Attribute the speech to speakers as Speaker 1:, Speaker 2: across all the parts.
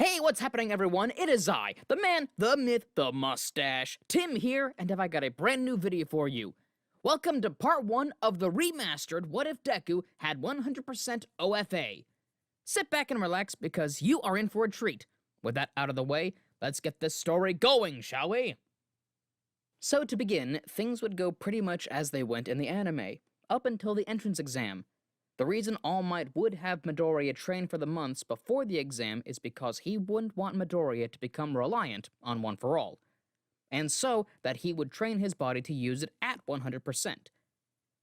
Speaker 1: Hey, what's happening, everyone? It is I, the man, the myth, the mustache, Tim here, and have I got a brand new video for you. Welcome to part 1 of the remastered What If Deku Had 100% OFA. Sit back and relax because you are in for a treat. With that out of the way, let's get this story going, shall we? So to begin, things would go pretty much as they went in the anime, up until the entrance exam. The reason All Might would have Midoriya train for the months before the exam is because he wouldn't want Midoriya to become reliant on One For All, and so that he would train his body to use it at 100%.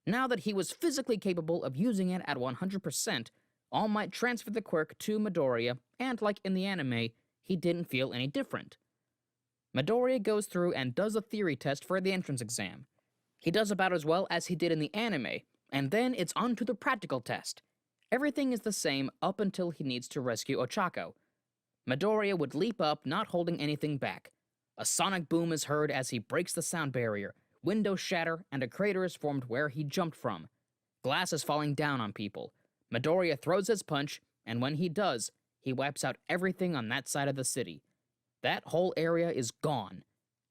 Speaker 1: Now that he was physically capable of using it at 100%, All Might transferred the quirk to Midoriya, and like in the anime, he didn't feel any different. Midoriya goes through and does a theory test for the entrance exam. He does about as well as he did in the anime, and then it's on to the practical test. Everything is the same up until he needs to rescue Ochako. Midoriya would leap up, not holding anything back. A sonic boom is heard as he breaks the sound barrier, windows shatter, and a crater is formed where he jumped from. Glass is falling down on people. Midoriya throws his punch, and when he does, he wipes out everything on that side of the city. That whole area is gone.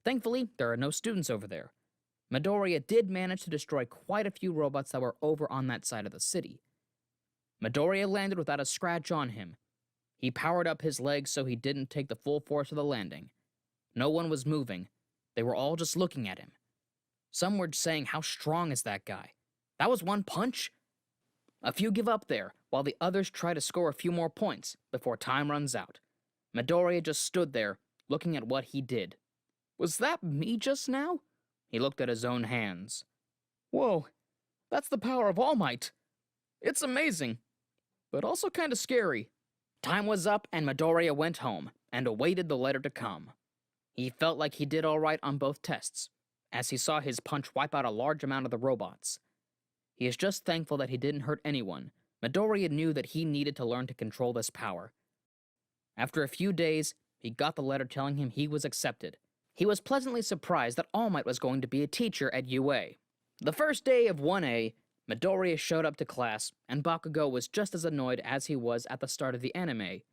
Speaker 1: Thankfully, there are no students over there. Midoriya did manage to destroy quite a few robots that were over on that side of the city. Midoriya landed without a scratch on him. He powered up his legs so he didn't take the full force of the landing. No one was moving. They were all just looking at him. Some were saying, "How strong is that guy? That was one punch?" A few give up there, while the others try to score a few more points before time runs out. Midoriya just stood there, looking at what he did. Was that me just now? He looked at his own hands. Whoa, that's the power of All Might. It's amazing, but also kind of scary. Time was up and Midoriya went home and awaited the letter to come. He felt like he did all right on both tests, as he saw his punch wipe out a large amount of the robots. He is just thankful that he didn't hurt anyone. Midoriya knew that he needed to learn to control this power. After a few days, he got the letter telling him he was accepted. He was pleasantly surprised that All Might was going to be a teacher at UA. The first day of 1A, Midoriya showed up to class, and Bakugo was just as annoyed as he was at the start of the anime.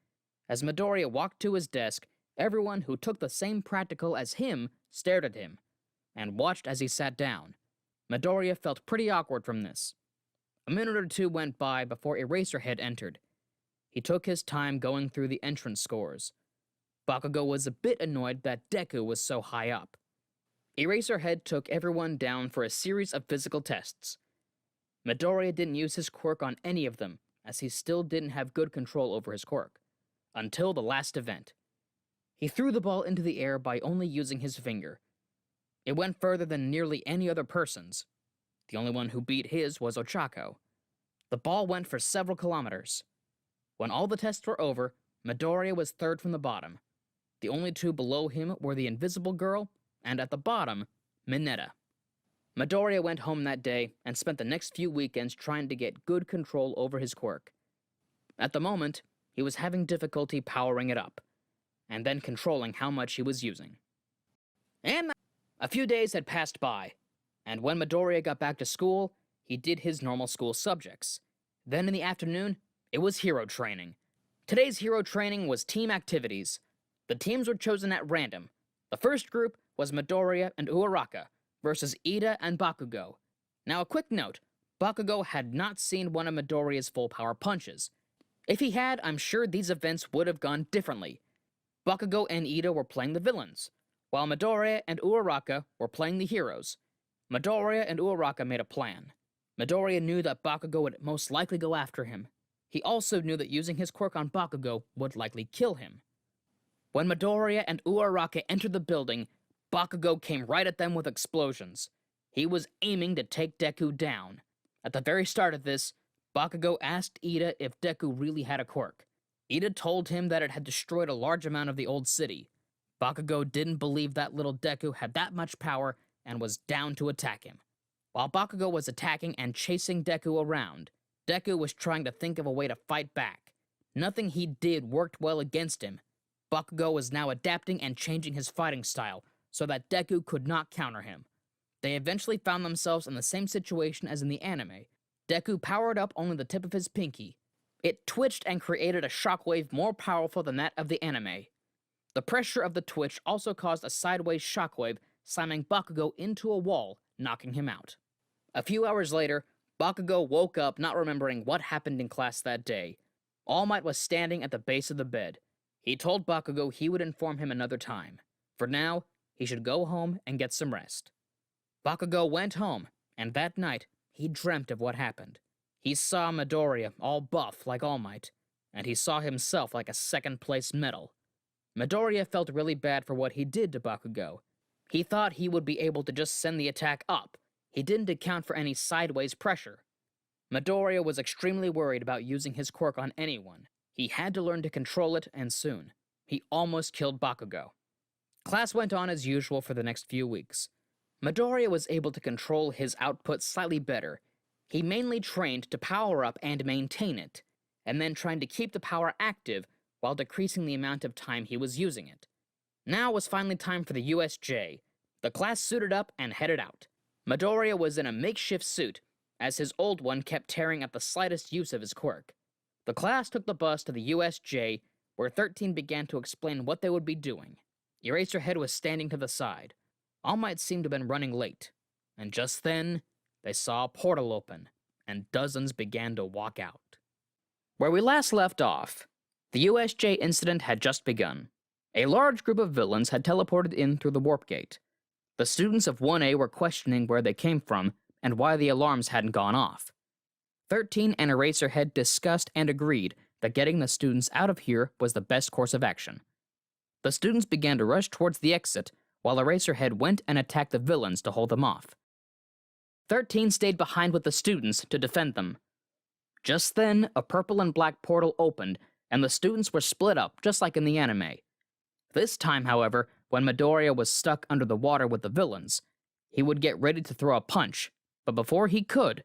Speaker 1: As Midoriya walked to his desk, everyone who took the same practical as him stared at him, and watched as he sat down. Midoriya felt pretty awkward from this. A minute or two went by before Eraserhead entered. He took his time going through the entrance scores. Bakugo was a bit annoyed that Deku was so high up. Eraserhead took everyone down for a series of physical tests. Midoriya didn't use his quirk on any of them, as he still didn't have good control over his quirk, until the last event. He threw the ball into the air by only using his finger. It went further than nearly any other person's. The only one who beat his was Ochako. The ball went for several kilometers. When all the tests were over, Midoriya was third from the bottom. The only two below him were the Invisible Girl, and at the bottom, Mineta. Midoriya went home that day and spent the next few weekends trying to get good control over his quirk. At the moment, he was having difficulty powering it up, and then controlling how much he was using. And a few days had passed by, and when Midoriya got back to school, he did his normal school subjects. Then in the afternoon, it was hero training. Today's hero training was team activities. The teams were chosen at random. The first group was Midoriya and Uraraka versus Ida and Bakugo. Now a quick note, Bakugo had not seen one of Midoriya's full power punches. If he had, I'm sure these events would have gone differently. Bakugo and Ida were playing the villains, while Midoriya and Uraraka were playing the heroes. Midoriya and Uraraka made a plan. Midoriya knew that Bakugo would most likely go after him. He also knew that using his quirk on Bakugo would likely kill him. When Midoriya and Uraraka entered the building, Bakugo came right at them with explosions. He was aiming to take Deku down. At the very start of this, Bakugo asked Ida if Deku really had a quirk. Ida told him that it had destroyed a large amount of the old city. Bakugo didn't believe that little Deku had that much power and was down to attack him. While Bakugo was attacking and chasing Deku around, Deku was trying to think of a way to fight back. Nothing he did worked well against him. Bakugo was now adapting and changing his fighting style, so that Deku could not counter him. They eventually found themselves in the same situation as in the anime. Deku powered up only the tip of his pinky. It twitched and created a shockwave more powerful than that of the anime. The pressure of the twitch also caused a sideways shockwave, slamming Bakugo into a wall, knocking him out. A few hours later, Bakugo woke up not remembering what happened in class that day. All Might was standing at the base of the bed. He told Bakugo he would inform him another time. For now, he should go home and get some rest. Bakugo went home, and that night, he dreamt of what happened. He saw Midoriya all buff like All Might, and he saw himself like a second-place medal. Midoriya felt really bad for what he did to Bakugo. He thought he would be able to just send the attack up. He didn't account for any sideways pressure. Midoriya was extremely worried about using his quirk on anyone. He had to learn to control it, and soon. He almost killed Bakugo. Class went on as usual for the next few weeks. Midoriya was able to control his output slightly better. He mainly trained to power up and maintain it, and then trying to keep the power active while decreasing the amount of time he was using it. Now was finally time for the USJ. The class suited up and headed out. Midoriya was in a makeshift suit, as his old one kept tearing at the slightest use of his quirk. The class took the bus to the USJ, where 13 began to explain what they would be doing. Eraserhead was standing to the side. All Might seemed to have been running late. And just then, they saw a portal open, and dozens began to walk out. Where we last left off, the USJ incident had just begun. A large group of villains had teleported in through the warp gate. The students of 1A were questioning where they came from and why the alarms hadn't gone off. 13 and Eraserhead discussed and agreed that getting the students out of here was the best course of action. The students began to rush towards the exit, while Eraserhead went and attacked the villains to hold them off. 13 stayed behind with the students to defend them. Just then, a purple and black portal opened, and the students were split up, just like in the anime. This time, however, when Midoriya was stuck under the water with the villains, he would get ready to throw a punch, but before he could,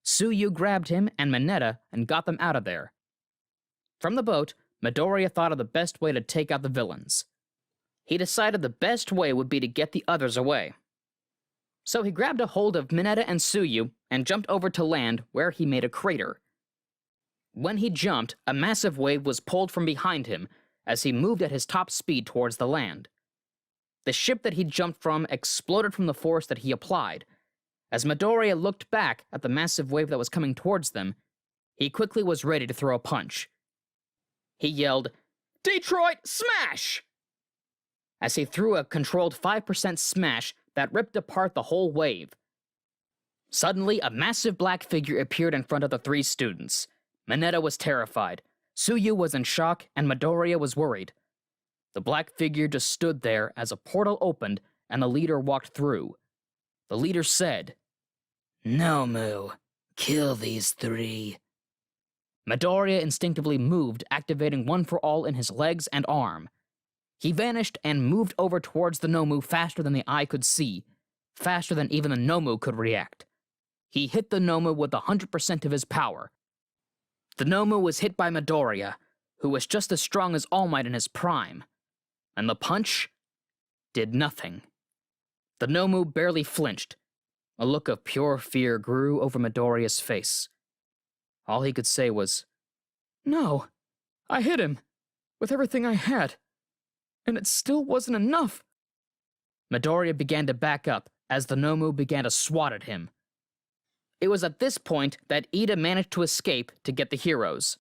Speaker 1: Tsuyu grabbed him and Mineta and got them out of there. From the boat, Midoriya thought of the best way to take out the villains. He decided the best way would be to get the others away. So he grabbed a hold of Mineta and Tsuyu and jumped over to land, where he made a crater. When he jumped, a massive wave was pulled from behind him as he moved at his top speed towards the land. The ship that he jumped from exploded from the force that he applied. As Midoriya looked back at the massive wave that was coming towards them, he quickly was ready to throw a punch. He yelled, "Detroit, smash!" as he threw a controlled 5% smash that ripped apart the whole wave. Suddenly, a massive black figure appeared in front of the three students. Mineta was terrified, Tsuyu was in shock, and Midoriya was worried. The black figure just stood there as a portal opened and the leader walked through. The leader said, "Nomu, kill these three." Midoriya instinctively moved, activating One for All in his legs and arm. He vanished and moved over towards the Nomu faster than the eye could see, faster than even the Nomu could react. He hit the Nomu with 100% of his power. The Nomu was hit by Midoriya, who was just as strong as All Might in his prime. And the punch did nothing. The Nomu barely flinched. A look of pure fear grew over Midoriya's face. All he could say was, "No, I hit him, with everything I had, and it still wasn't enough." Midoriya began to back up as the Nomu began to swat at him. It was at this point that Ida managed to escape to get the heroes.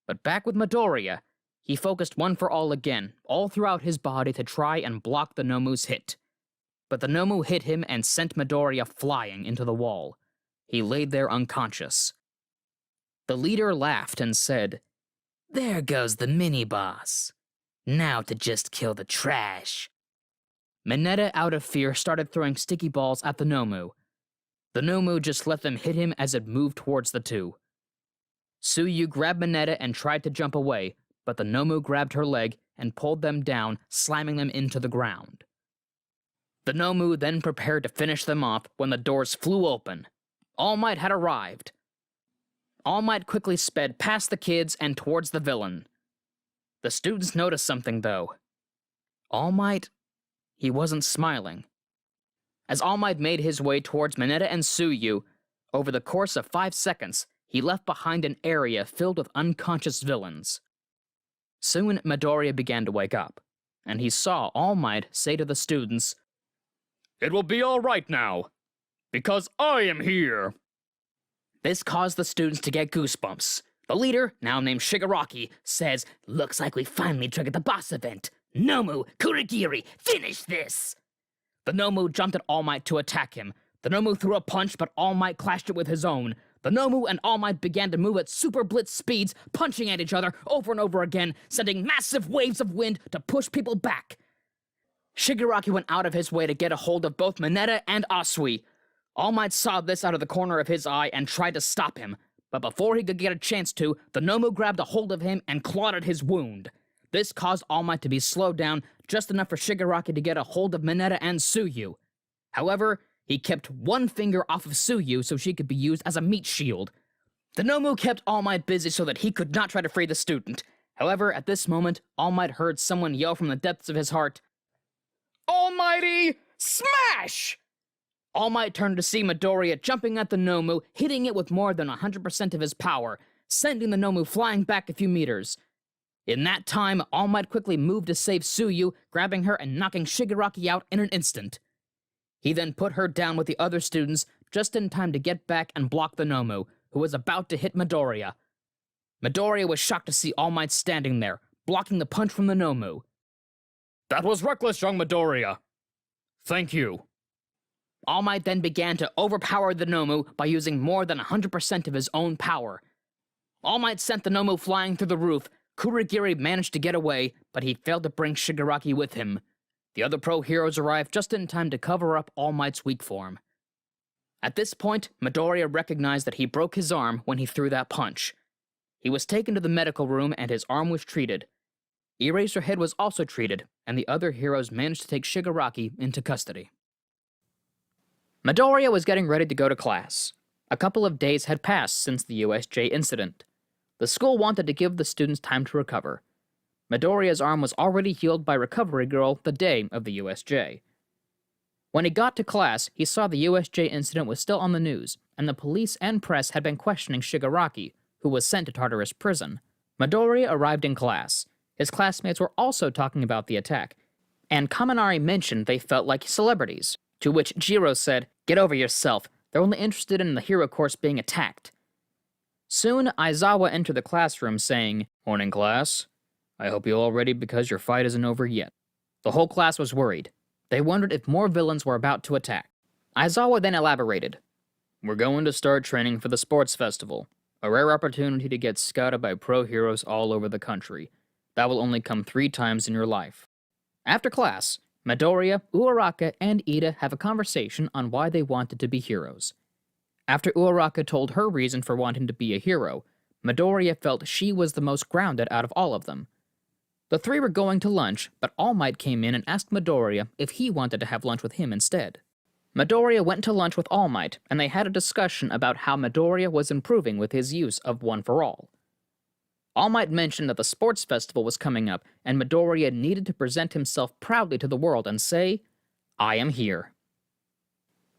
Speaker 1: But back with Midoriya, he focused One for All again, all throughout his body to try and block the Nomu's hit. But the Nomu hit him and sent Midoriya flying into the wall. He laid there unconscious. The leader laughed and said, "There goes the mini-boss. Now to just kill the trash." Mineta, out of fear, started throwing sticky balls at the Nomu. The Nomu just let them hit him as it moved towards the two. Tsuyu grabbed Mineta and tried to jump away, but the Nomu grabbed her leg and pulled them down, slamming them into the ground. The Nomu then prepared to finish them off when the doors flew open. All Might had arrived. All Might quickly sped past the kids and towards the villain. The students noticed something, though. All Might, he wasn't smiling. As All Might made his way towards Mineta and Tsuyu, over the course of 5 seconds, he left behind an area filled with unconscious villains. Soon, Midoriya began to wake up, and he saw All Might say to the students, "It will be all right now, because I am here." This caused the students to get goosebumps. The leader, now named Shigaraki, says, "Looks like we finally triggered the boss event. Nomu, Kurogiri, finish this!" The Nomu jumped at All Might to attack him. The Nomu threw a punch, but All Might clashed it with his own. The Nomu and All Might began to move at super blitz speeds, punching at each other over and over again, sending massive waves of wind to push people back. Shigaraki went out of his way to get a hold of both Mineta and Asui. All Might saw this out of the corner of his eye and tried to stop him, but before he could get a chance to, the Nomu grabbed a hold of him and clawed at his wound. This caused All Might to be slowed down just enough for Shigaraki to get a hold of Mineta and Tsuyu. However, he kept one finger off of Tsuyu so she could be used as a meat shield. The Nomu kept All Might busy so that he could not try to free the student. However, at this moment, All Might heard someone yell from the depths of his heart, "Almighty Smash!" All Might turned to see Midoriya jumping at the Nomu, hitting it with more than 100% of his power, sending the Nomu flying back a few meters. In that time, All Might quickly moved to save Tsuyu, grabbing her and knocking Shigaraki out in an instant. He then put her down with the other students just in time to get back and block the Nomu, who was about to hit Midoriya. Midoriya was shocked to see All Might standing there, blocking the punch from the Nomu. "That was reckless, young Midoriya. Thank you." All Might then began to overpower the Nomu by using more than 100% of his own power. All Might sent the Nomu flying through the roof. Kurogiri managed to get away, but he failed to bring Shigaraki with him. The other pro heroes arrived just in time to cover up All Might's weak form. At this point, Midoriya recognized that he broke his arm when he threw that punch. He was taken to the medical room and his arm was treated. Eraserhead was also treated, and the other heroes managed to take Shigaraki into custody. Midoriya was getting ready to go to class. A couple of days had passed since the USJ incident. The school wanted to give the students time to recover. Midoriya's arm was already healed by Recovery Girl the day of the USJ. When he got to class, he saw the USJ incident was still on the news, and the police and press had been questioning Shigaraki, who was sent to Tartarus prison. Midoriya arrived in class. His classmates were also talking about the attack, and Kaminari mentioned they felt like celebrities, to which Jiro said, "Get over yourself. They're only interested in the hero course being attacked." Soon, Aizawa entered the classroom saying, "Morning, class. I hope you're all ready because your fight isn't over yet." The whole class was worried. They wondered if more villains were about to attack. Aizawa then elaborated. "We're going to start training for the sports festival, a rare opportunity to get scouted by pro heroes all over the country. That will only come 3 times in your life." After class, Midoriya, Uraraka, and Ida have a conversation on why they wanted to be heroes. After Uraraka told her reason for wanting to be a hero, Midoriya felt she was the most grounded out of all of them. The 3 were going to lunch, but All Might came in and asked Midoriya if he wanted to have lunch with him instead. Midoriya went to lunch with All Might, and they had a discussion about how Midoriya was improving with his use of One for All. All Might mentioned that the sports festival was coming up, and Midoriya needed to present himself proudly to the world and say, "I am here."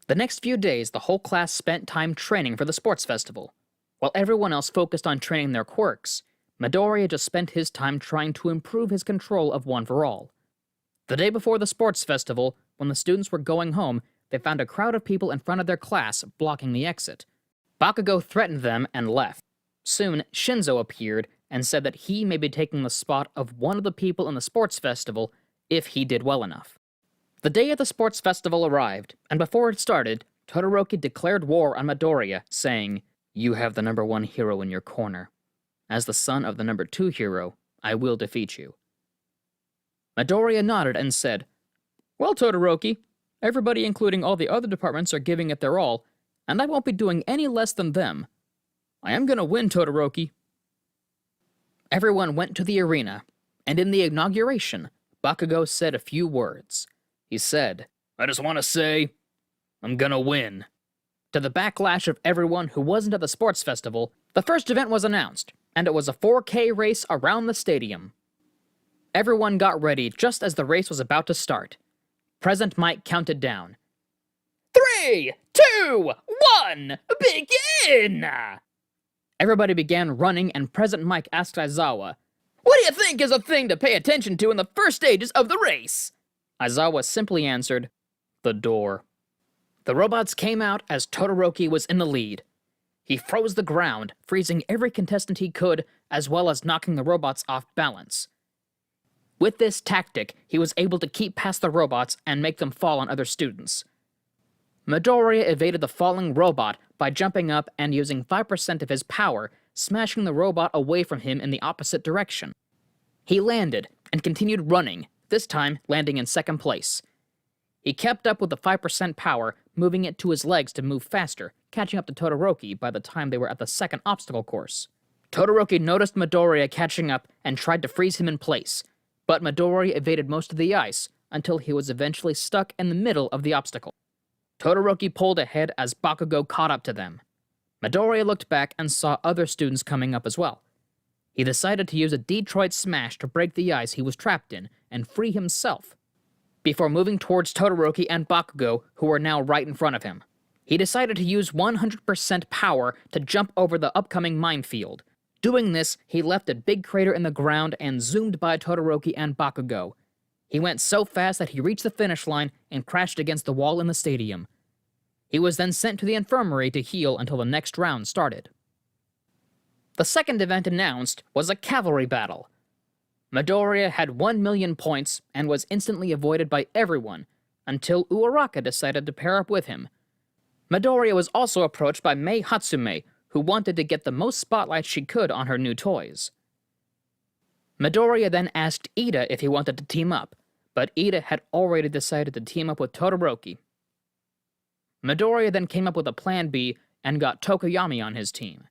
Speaker 1: The next few days, the whole class spent time training for the sports festival. While everyone else focused on training their quirks, Midoriya just spent his time trying to improve his control of One for All. The day before the sports festival, when the students were going home, they found a crowd of people in front of their class blocking the exit. Bakugo threatened them and left. Soon, Shinzo appeared and said that he may be taking the spot of one of the people in the sports festival if he did well enough. The day of the sports festival arrived, and before it started, Todoroki declared war on Midoriya, saying, "You have the number 1 hero in your corner. As the son of the number 2 hero, I will defeat you." Midoriya nodded and said, "Well, Todoroki, everybody including all the other departments are giving it their all, and I won't be doing any less than them. I am gonna win, Todoroki." Everyone went to the arena, and in the inauguration, Bakugo said a few words. He said, "I just want to say, I'm gonna win." To the backlash of everyone who wasn't at the sports festival, the first event was announced, and it was a 4K race around the stadium. Everyone got ready just as the race was about to start. President Mike counted down. 3, 2, 1, begin! Everybody began running, and President Mike asked Aizawa, "What do you think is a thing to pay attention to in the first stages of the race?" Aizawa simply answered, "The door." The robots came out as Todoroki was in the lead. He froze the ground, freezing every contestant he could, as well as knocking the robots off balance. With this tactic, he was able to keep past the robots and make them fall on other students. Midoriya evaded the falling robot by jumping up and using 5% of his power, smashing the robot away from him in the opposite direction. He landed and continued running, this time landing in second place. He kept up with the 5% power, moving it to his legs to move faster, catching up to Todoroki by the time they were at the second obstacle course. Todoroki noticed Midoriya catching up and tried to freeze him in place, but Midoriya evaded most of the ice until he was eventually stuck in the middle of the obstacle. Todoroki pulled ahead as Bakugo caught up to them. Midoriya looked back and saw other students coming up as well. He decided to use a Detroit Smash to break the ice he was trapped in and free himself, before moving towards Todoroki and Bakugo, who were now right in front of him. He decided to use 100% power to jump over the upcoming minefield. Doing this, he left a big crater in the ground and zoomed by Todoroki and Bakugo. He went so fast that he reached the finish line and crashed against the wall in the stadium. He was then sent to the infirmary to heal until the next round started. The second event announced was a cavalry battle. Midoriya had 1,000,000 points and was instantly avoided by everyone until Uraraka decided to pair up with him. Midoriya was also approached by Mei Hatsume, who wanted to get the most spotlight she could on her new toys. Midoriya then asked Ida if he wanted to team up, but Ida had already decided to team up with Todoroki. Midoriya then came up with a plan B and got Tokoyami on his team.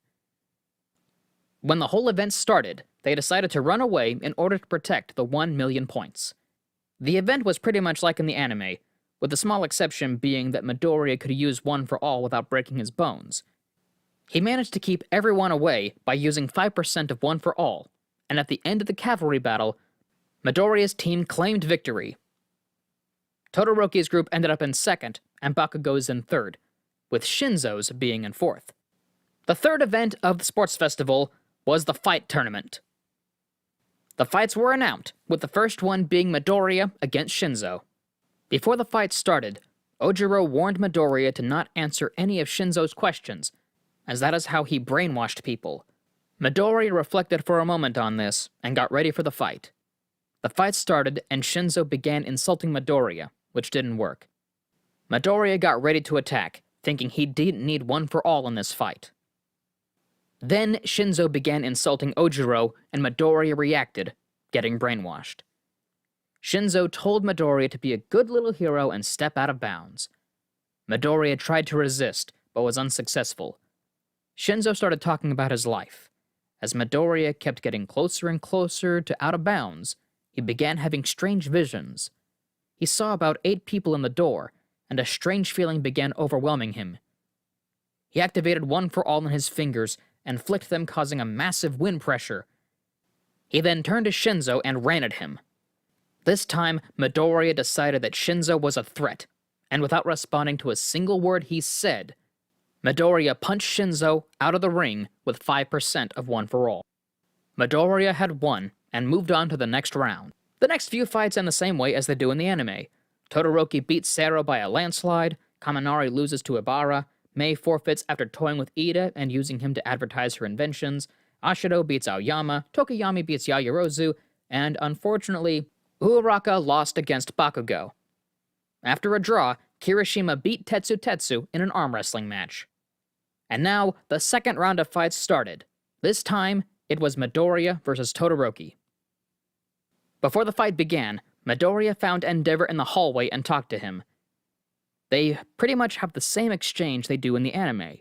Speaker 1: When the whole event started, they decided to run away in order to protect the 1,000,000 points. The event was pretty much like in the anime, with the small exception being that Midoriya could use one for all without breaking his bones. He managed to keep everyone away by using 5% of one for all, and at the end of the cavalry battle, Midoriya's team claimed victory. Todoroki's group ended up in second, and Bakugo's in third, with Shinzo's being in fourth. The third event of the sports festival was the fight tournament. The fights were announced, with the first one being Midoriya against Shinzo. Before the fight started, Ojiro warned Midoriya to not answer any of Shinzo's questions, as that is how he brainwashed people. Midoriya reflected for a moment on this, and got ready for the fight. The fight started, and Shinzo began insulting Midoriya, which didn't work. Midoriya got ready to attack, thinking he didn't need one for all in this fight. Then Shinzo began insulting Ojiro, and Midoriya reacted, getting brainwashed. Shinzo told Midoriya to be a good little hero and step out of bounds. Midoriya tried to resist, but was unsuccessful. Shinzo started talking about his life. As Midoriya kept getting closer and closer to out of bounds, he began having strange visions. He saw about 8 people in the door, and a strange feeling began overwhelming him. He activated one for all in his fingers and flicked them, causing a massive wind pressure. He then turned to Shinzo and ran at him. This time, Midoriya decided that Shinzo was a threat, and without responding to a single word he said, Midoriya punched Shinzo out of the ring with 5% of one for all. Midoriya had won and moved on to the next round. The next few fights end the same way as they do in the anime. Todoroki beats Sero by a landslide, Kaminari loses to Ibara, Mei forfeits after toying with Ida and using him to advertise her inventions, Ashido beats Aoyama, Tokoyami beats Yayarozu, and unfortunately, Uraraka lost against Bakugo. After a draw, Kirishima beat Tetsu in an arm wrestling match. And now, the second round of fights started. This time, it was Midoriya versus Todoroki. Before the fight began, Midoriya found Endeavour in the hallway and talked to him. They pretty much have the same exchange they do in the anime.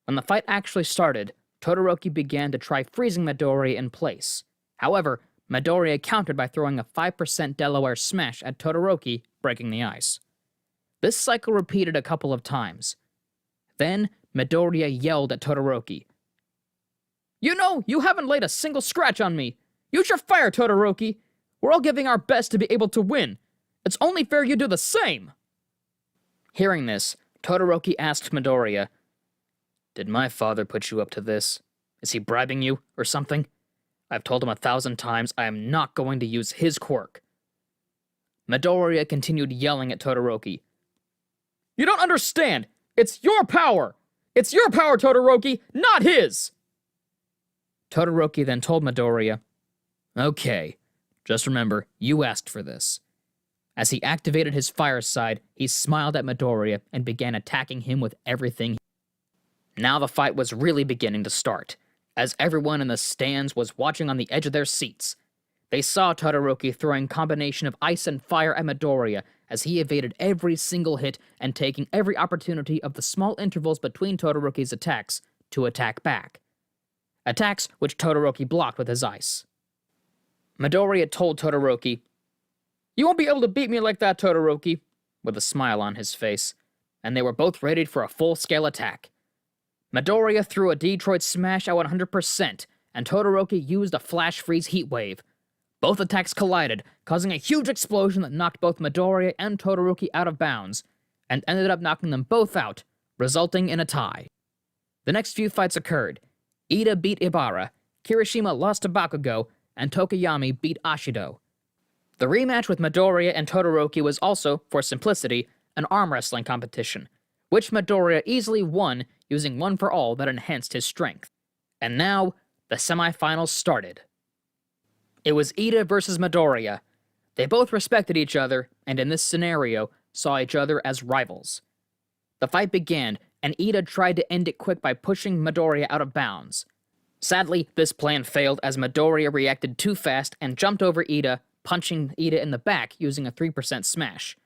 Speaker 1: When the fight actually started, Todoroki began to try freezing Midoriya in place. However, Midoriya countered by throwing a 5% Delaware smash at Todoroki, breaking the ice. This cycle repeated a couple of times. Then, Midoriya yelled at Todoroki. "You know, you haven't laid a single scratch on me! Use your fire, Todoroki! We're all giving our best to be able to win! It's only fair you do the same!" Hearing this, Todoroki asked Midoriya, Did my father put you up to this? Is he bribing you, or something? I've told him 1,000 times I am not going to use his quirk. Midoriya continued yelling at Todoroki. You don't understand! It's your power! It's your power, Todoroki, not his! Todoroki then told Midoriya, Okay, just remember, you asked for this. As he activated his fire side, he smiled at Midoriya and began attacking him with everything. Now the fight was really beginning to start, as everyone in the stands was watching on the edge of their seats. They saw Todoroki throwing a combination of ice and fire at Midoriya as he evaded every single hit and taking every opportunity of the small intervals between Todoroki's attacks to attack back. Attacks which Todoroki blocked with his ice. Midoriya told Todoroki, You won't be able to beat me like that, Todoroki, with a smile on his face, and they were both ready for a full-scale attack. Midoriya threw a Detroit Smash at 100%, and Todoroki used a Flash Freeze Heat Wave. Both attacks collided, causing a huge explosion that knocked both Midoriya and Todoroki out of bounds, and ended up knocking them both out, resulting in a tie. The next few fights occurred. Ida beat Ibara, Kirishima lost to Bakugo, and Tokoyami beat Ashido. The rematch with Midoriya and Todoroki was also, for simplicity, an arm wrestling competition, which Midoriya easily won using one for all that enhanced his strength. And now, the semifinals started. It was Ida versus Midoriya. They both respected each other, and in this scenario, saw each other as rivals. The fight began, and Ida tried to end it quick by pushing Midoriya out of bounds. Sadly, this plan failed as Midoriya reacted too fast and jumped over Ida, punching Ida in the back using a 3% smash.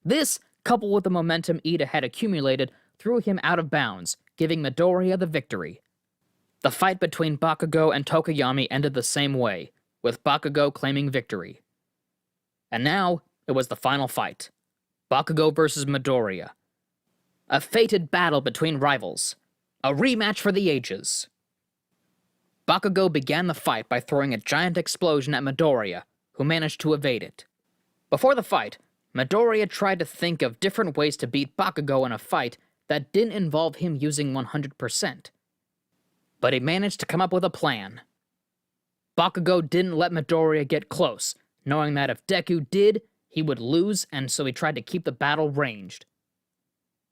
Speaker 1: This, coupled with the momentum Ida had accumulated, threw him out of bounds, giving Midoriya the victory. The fight between Bakugo and Tokoyami ended the same way, with Bakugo claiming victory. And now, it was the final fight. Bakugo versus Midoriya. A fated battle between rivals. A rematch for the ages. Bakugo began the fight by throwing a giant explosion at Midoriya, who managed to evade it. Before the fight, Midoriya tried to think of different ways to beat Bakugo in a fight that didn't involve him using 100%. But he managed to come up with a plan. Bakugo didn't let Midoriya get close, knowing that if Deku did, he would lose, and so he tried to keep the battle ranged.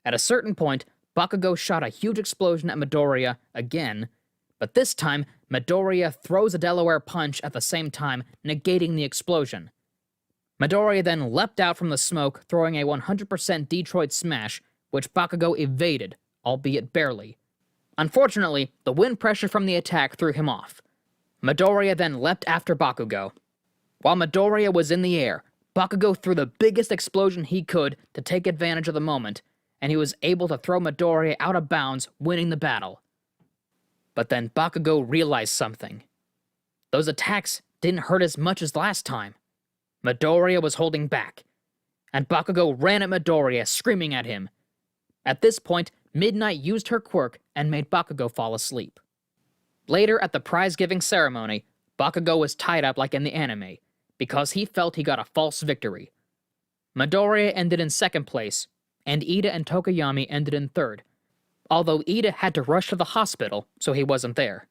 Speaker 1: At a certain point, Bakugo shot a huge explosion at Midoriya again, but this time, Midoriya throws a Delaware punch at the same time, negating the explosion. Midoriya then leapt out from the smoke, throwing a 100% Detroit Smash, which Bakugo evaded, albeit barely. Unfortunately, the wind pressure from the attack threw him off. Midoriya then leapt after Bakugo. While Midoriya was in the air, Bakugo threw the biggest explosion he could to take advantage of the moment, and he was able to throw Midoriya out of bounds, winning the battle. But then Bakugo realized something. Those attacks didn't hurt as much as last time. Midoriya was holding back, and Bakugo ran at Midoriya, screaming at him. At this point, Midnight used her quirk and made Bakugo fall asleep. Later, at the prize-giving ceremony, Bakugo was tied up like in the anime, because he felt he got a false victory. Midoriya ended in second place, and Ida and Tokoyami ended in third, although Ida had to rush to the hospital, so he wasn't there.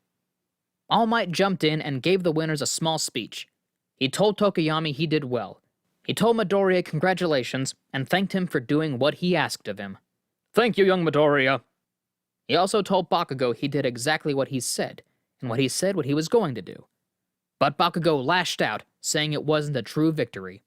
Speaker 1: All Might jumped in and gave the winners a small speech. He told Tokoyami he did well. He told Midoriya congratulations, and thanked him for doing what he asked of him. Thank you, young Midoriya. He also told Bakugo he did exactly what he said, and what he said what he was going to do. But Bakugo lashed out, saying it wasn't a true victory.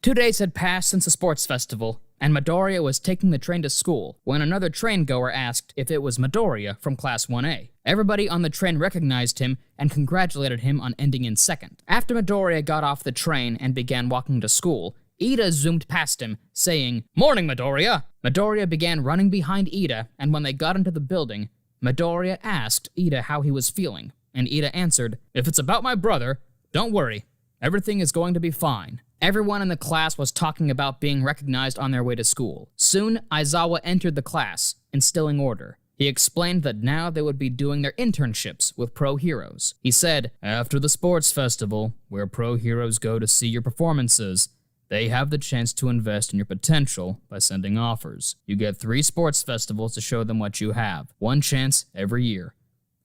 Speaker 1: 2 days had passed since the sports festival, and Midoriya was taking the train to school when another train-goer asked if it was Midoriya from Class 1A. Everybody on the train recognized him and congratulated him on ending in second. After Midoriya got off the train and began walking to school, Ida zoomed past him, saying, "Morning, Midoriya!" Midoriya began running behind Ida, and when they got into the building, Midoriya asked Ida how he was feeling, and Ida answered, "If it's about my brother, don't worry. Everything is going to be fine." Everyone in the class was talking about being recognized on their way to school. Soon, Aizawa entered the class, instilling order. He explained that now they would be doing their internships with pro heroes. He said, "After the sports festival, where pro heroes go to see your performances,
Speaker 2: They have the chance to invest in your potential by sending offers. You get 3 sports festivals to show them what you have. 1 chance every year.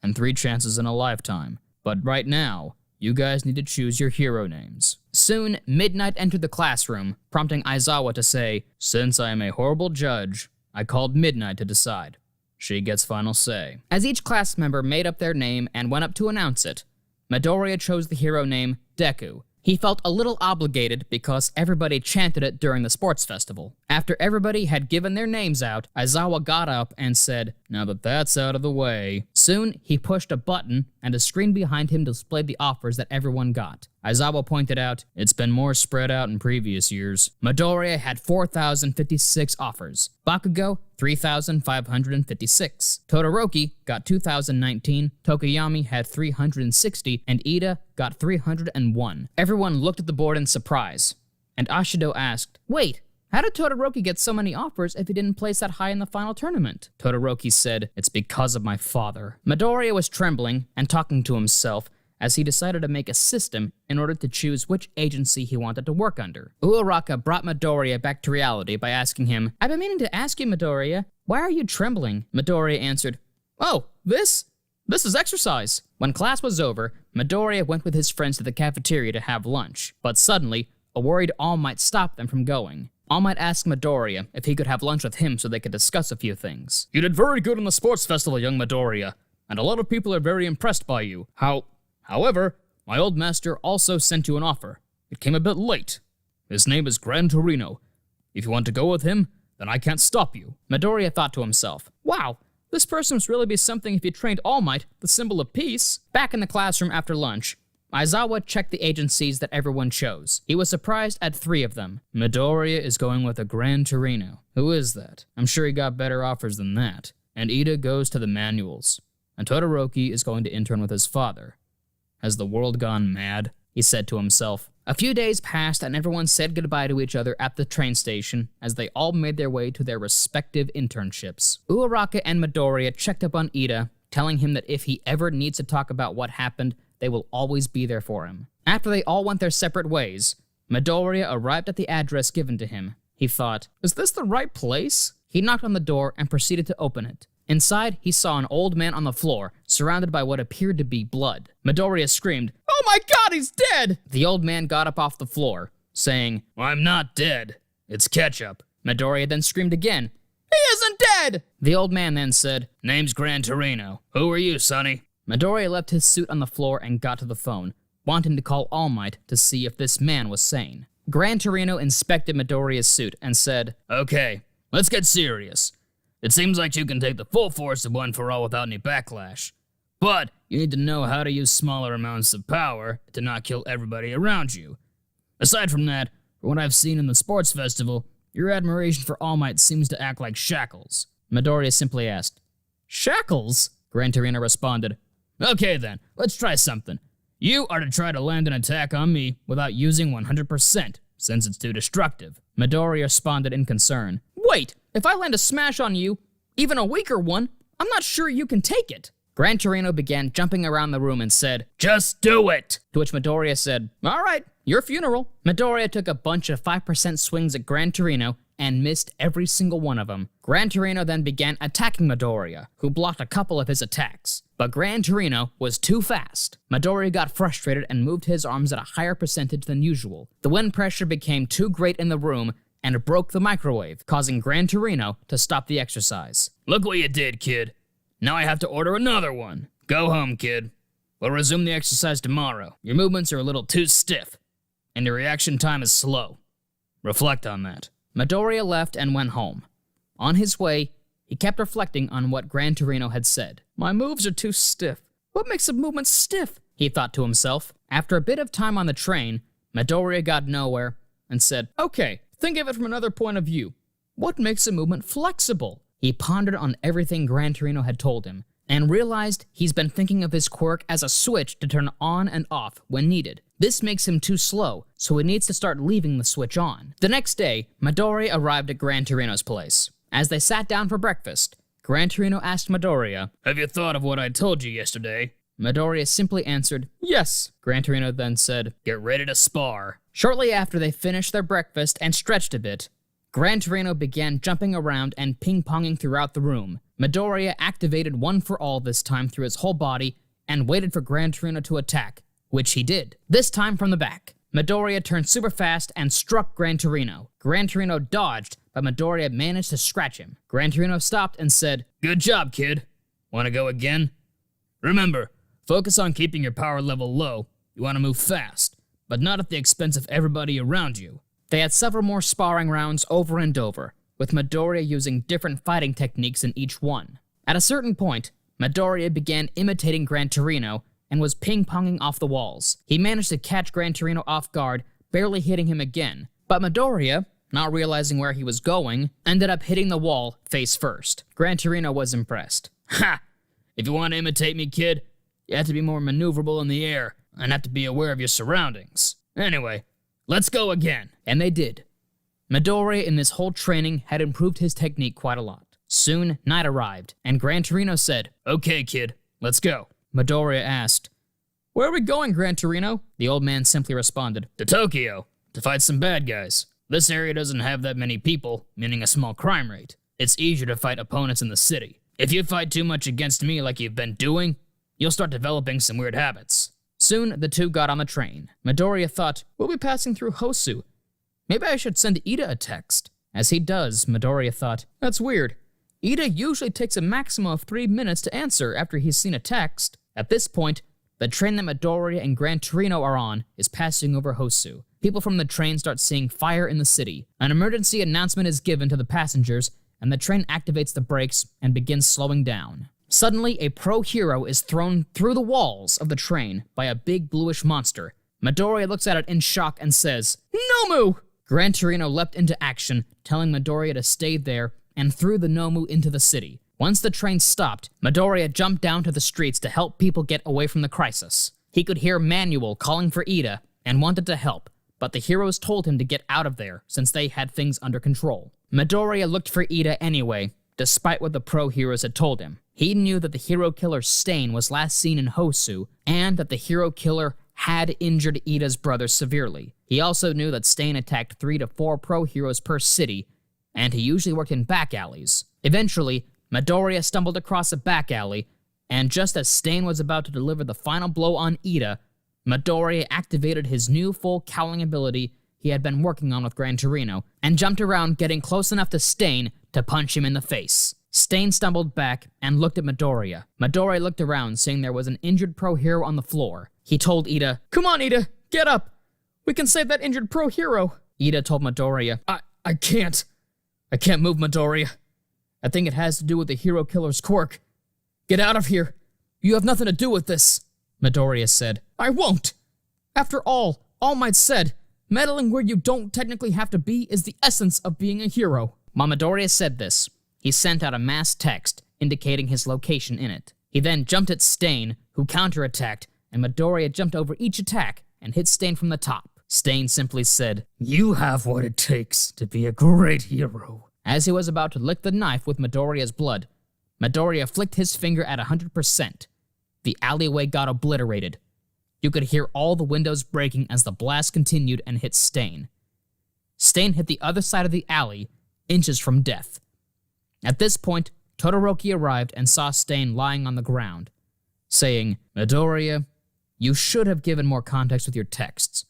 Speaker 2: And 3 chances in a lifetime. But right now, you guys need to choose your hero names.
Speaker 1: Soon, Midnight entered the classroom, prompting Aizawa to say,
Speaker 2: "Since I am a horrible judge, I called Midnight to decide. She gets final say."
Speaker 1: As each class member made up their name and went up to announce it, Midoriya chose the hero name Deku. He felt a little obligated because everybody chanted it during the sports festival. After everybody had given their names out, Aizawa got up and said,
Speaker 2: "Now that that's out of the way."
Speaker 1: Soon, he pushed a button and a screen behind him displayed the offers that everyone got. Aizawa pointed out,
Speaker 2: "It's been more spread out in previous years."
Speaker 1: Midoriya had 4,056 offers. Bakugo, 3,556. Todoroki got 2,019, Tokoyami had 360, and Ida got 301. Everyone looked at the board in surprise, and Ashido asked, "Wait, how did Todoroki get so many offers if he didn't place that high in the final tournament?"
Speaker 2: Todoroki said, "It's because of my father."
Speaker 1: Midoriya was trembling and talking to himself as he decided to make a system in order to choose which agency he wanted to work under. Uraraka brought Midoriya back to reality by asking him, "I've been meaning to ask you, Midoriya, why are you trembling?" Midoriya answered, "Oh, this is exercise." When class was over, Midoriya went with his friends to the cafeteria to have lunch, but suddenly, a worried All Might stopped them from going. All Might asked Midoriya if he could have lunch with him so they could discuss a few things.
Speaker 2: "You did very good in the sports festival, young Midoriya, and a lot of people are very impressed by you. However, my old master also sent you an offer. It came a bit late. His name is Gran Torino. If you want to go with him, then I can't stop you."
Speaker 1: Midoriya thought to himself, "Wow, this person must really be something if he trained All Might, the symbol of peace." Back in the classroom after lunch, Aizawa checked the agencies that everyone chose. He was surprised at 3 of them.
Speaker 2: "Midoriya is going with a Gran Torino. Who is that? I'm sure he got better offers than that. And Ida goes to the manuals. And Todoroki is going to intern with his father. Has the world gone mad?"
Speaker 1: he said to himself. A few days passed and everyone said goodbye to each other at the train station as they all made their way to their respective internships. Uraraka and Midoriya checked up on Ida, telling him that if he ever needs to talk about what happened, they will always be there for him. After they all went their separate ways, Midoriya arrived at the address given to him. He thought, "Is this the right place?" He knocked on the door and proceeded to open it. Inside, he saw an old man on the floor, surrounded by what appeared to be blood. Midoriya screamed, "Oh my god, he's dead!" The old man got up off the floor, saying,
Speaker 2: "I'm not dead. It's ketchup."
Speaker 1: Midoriya then screamed again, "He isn't dead!" The old man then said,
Speaker 2: "Name's Gran Torino. Who are you, sonny?"
Speaker 1: Midoriya left his suit on the floor and got to the phone, wanting to call All Might to see if this man was sane. Gran Torino inspected Midoriya's suit and said,
Speaker 2: "Okay, let's get serious. It seems like you can take the full force of One for All without any backlash. But you need to know how to use smaller amounts of power to not kill everybody around you. Aside from that, from what I've seen in the sports festival, your admiration for All Might seems to act like shackles."
Speaker 1: Midoriya simply asked, "Shackles?" Gran Torino responded,
Speaker 2: "Okay then, let's try something. You are to try to land an attack on me without using 100%, since it's too destructive."
Speaker 1: Midoriya responded in concern, "Wait, if I land a smash on you, even a weaker one, I'm not sure you can take it." Gran Torino began jumping around the room and said,
Speaker 2: "Just do it!"
Speaker 1: To which Midoriya said, "All right, your funeral." Midoriya took a bunch of 5% swings at Gran Torino and missed every single one of them. Gran Torino then began attacking Midoriya, who blocked a couple of his attacks. But Gran Torino was too fast. Midoriya got frustrated and moved his arms at a higher percentage than usual. The wind pressure became too great in the room and broke the microwave, causing Gran Torino to stop the exercise.
Speaker 2: "Look what you did, kid. Now I have to order another one. Go home, kid. We'll resume the exercise tomorrow. Your movements are a little too stiff, and your reaction time is slow. Reflect on that."
Speaker 1: Midoriya left and went home. On his way, he kept reflecting on what Gran Torino had said. "My moves are too stiff. What makes a movement stiff?" he thought to himself. After a bit of time on the train, Midoriya got nowhere and said, "Okay, think of it from another point of view. What makes a movement flexible?" He pondered on everything Gran Torino had told him, and realized he's been thinking of his quirk as a switch to turn on and off when needed. This makes him too slow, so he needs to start leaving the switch on. The next day, Midoriya arrived at Gran Torino's place. As they sat down for breakfast, Gran Torino asked Midoriya,
Speaker 2: "Have you thought of what I told you yesterday?
Speaker 1: Midoriya simply answered, yes. Gran Torino then said,
Speaker 2: get ready to spar.
Speaker 1: Shortly after they finished their breakfast and stretched a bit, Gran Torino began jumping around and ping-ponging throughout the room. Midoriya activated One for All this time through his whole body and waited for Gran Torino to attack, which he did, this time from the back. Midoriya turned super fast and struck Gran Torino. Gran Torino dodged, but Midoriya managed to scratch him. Gran Torino stopped and said,
Speaker 2: good job, kid. Want to go again? Remember, focus on keeping your power level low. You want to move fast, but not at the expense of everybody around you.
Speaker 1: They had several more sparring rounds over and over, with Midoriya using different fighting techniques in each one. At a certain point, Midoriya began imitating Gran Torino and was ping-ponging off the walls. He managed to catch Gran Torino off guard, barely hitting him again. But Midoriya, not realizing where he was going, ended up hitting the wall face first. Gran Torino was impressed.
Speaker 2: Ha! If you want to imitate me, kid, you have to be more maneuverable in the air and have to be aware of your surroundings. Anyway, let's go again.
Speaker 1: And they did. Midoriya in this whole training had improved his technique quite a lot. Soon, night arrived, and Gran Torino said,
Speaker 2: okay, kid, let's go.
Speaker 1: Midoriya asked, where are we going, Gran Torino? The old man simply responded,
Speaker 2: to Tokyo, to fight some bad guys. This area doesn't have that many people, meaning a small crime rate. It's easier to fight opponents in the city. If you fight too much against me like you've been doing, you'll start developing some weird habits.
Speaker 1: Soon, the two got on the train. Midoriya thought, we'll be passing through Hosu. Maybe I should send Ida a text. As he does, Midoriya thought, that's weird. Ida usually takes a maximum of 3 minutes to answer after he's seen a text. At this point, the train that Midoriya and Gran Torino are on is passing over Hosu. People from the train start seeing fire in the city. An emergency announcement is given to the passengers, and the train activates the brakes and begins slowing down. Suddenly, a pro-hero is thrown through the walls of the train by a big bluish monster. Midoriya looks at it in shock and says, Nomu! Gran Torino leapt into action, telling Midoriya to stay there, and threw the Nomu into the city. Once the train stopped, Midoriya jumped down to the streets to help people get away from the crisis. He could hear Manuel calling for Ida and wanted to help, but the heroes told him to get out of there since they had things under control. Midoriya looked for Ida anyway, despite what the pro-heroes had told him. He knew that the hero killer Stain was last seen in Hosu, and that the hero killer had injured Ida's brother severely. He also knew that Stain attacked 3 to 4 pro-heroes per city, and he usually worked in back alleys. Eventually, Midoriya stumbled across a back alley, and just as Stain was about to deliver the final blow on Ida, Midoriya activated his new full cowling ability he had been working on with Gran Torino, and jumped around getting close enough to Stain to punch him in the face. Stain stumbled back and looked at Midoriya. Midoriya looked around, seeing there was an injured pro-hero on the floor. He told Ida, come on, Ida, get up! We can save that injured pro-hero! Ida told Midoriya, I can't. I can't move, Midoriya. I think it has to do with the hero killer's quirk. Get out of here. You have nothing to do with this. Midoriya said, I won't. After all Might said, meddling where you don't technically have to be is the essence of being a hero. While Midoriya said this, he sent out a mass text indicating his location in it. He then jumped at Stain, who counterattacked, and Midoriya jumped over each attack and hit Stain from the top. Stain simply said, you have what it takes to be a great hero. As he was about to lick the knife with Midoriya's blood, Midoriya flicked his finger at 100%. The alleyway got obliterated. You could hear all the windows breaking as the blast continued and hit Stain. Stain hit the other side of the alley, inches from death. At this point, Todoroki arrived and saw Stain lying on the ground, saying, Midoriya, you should have given more context with your texts,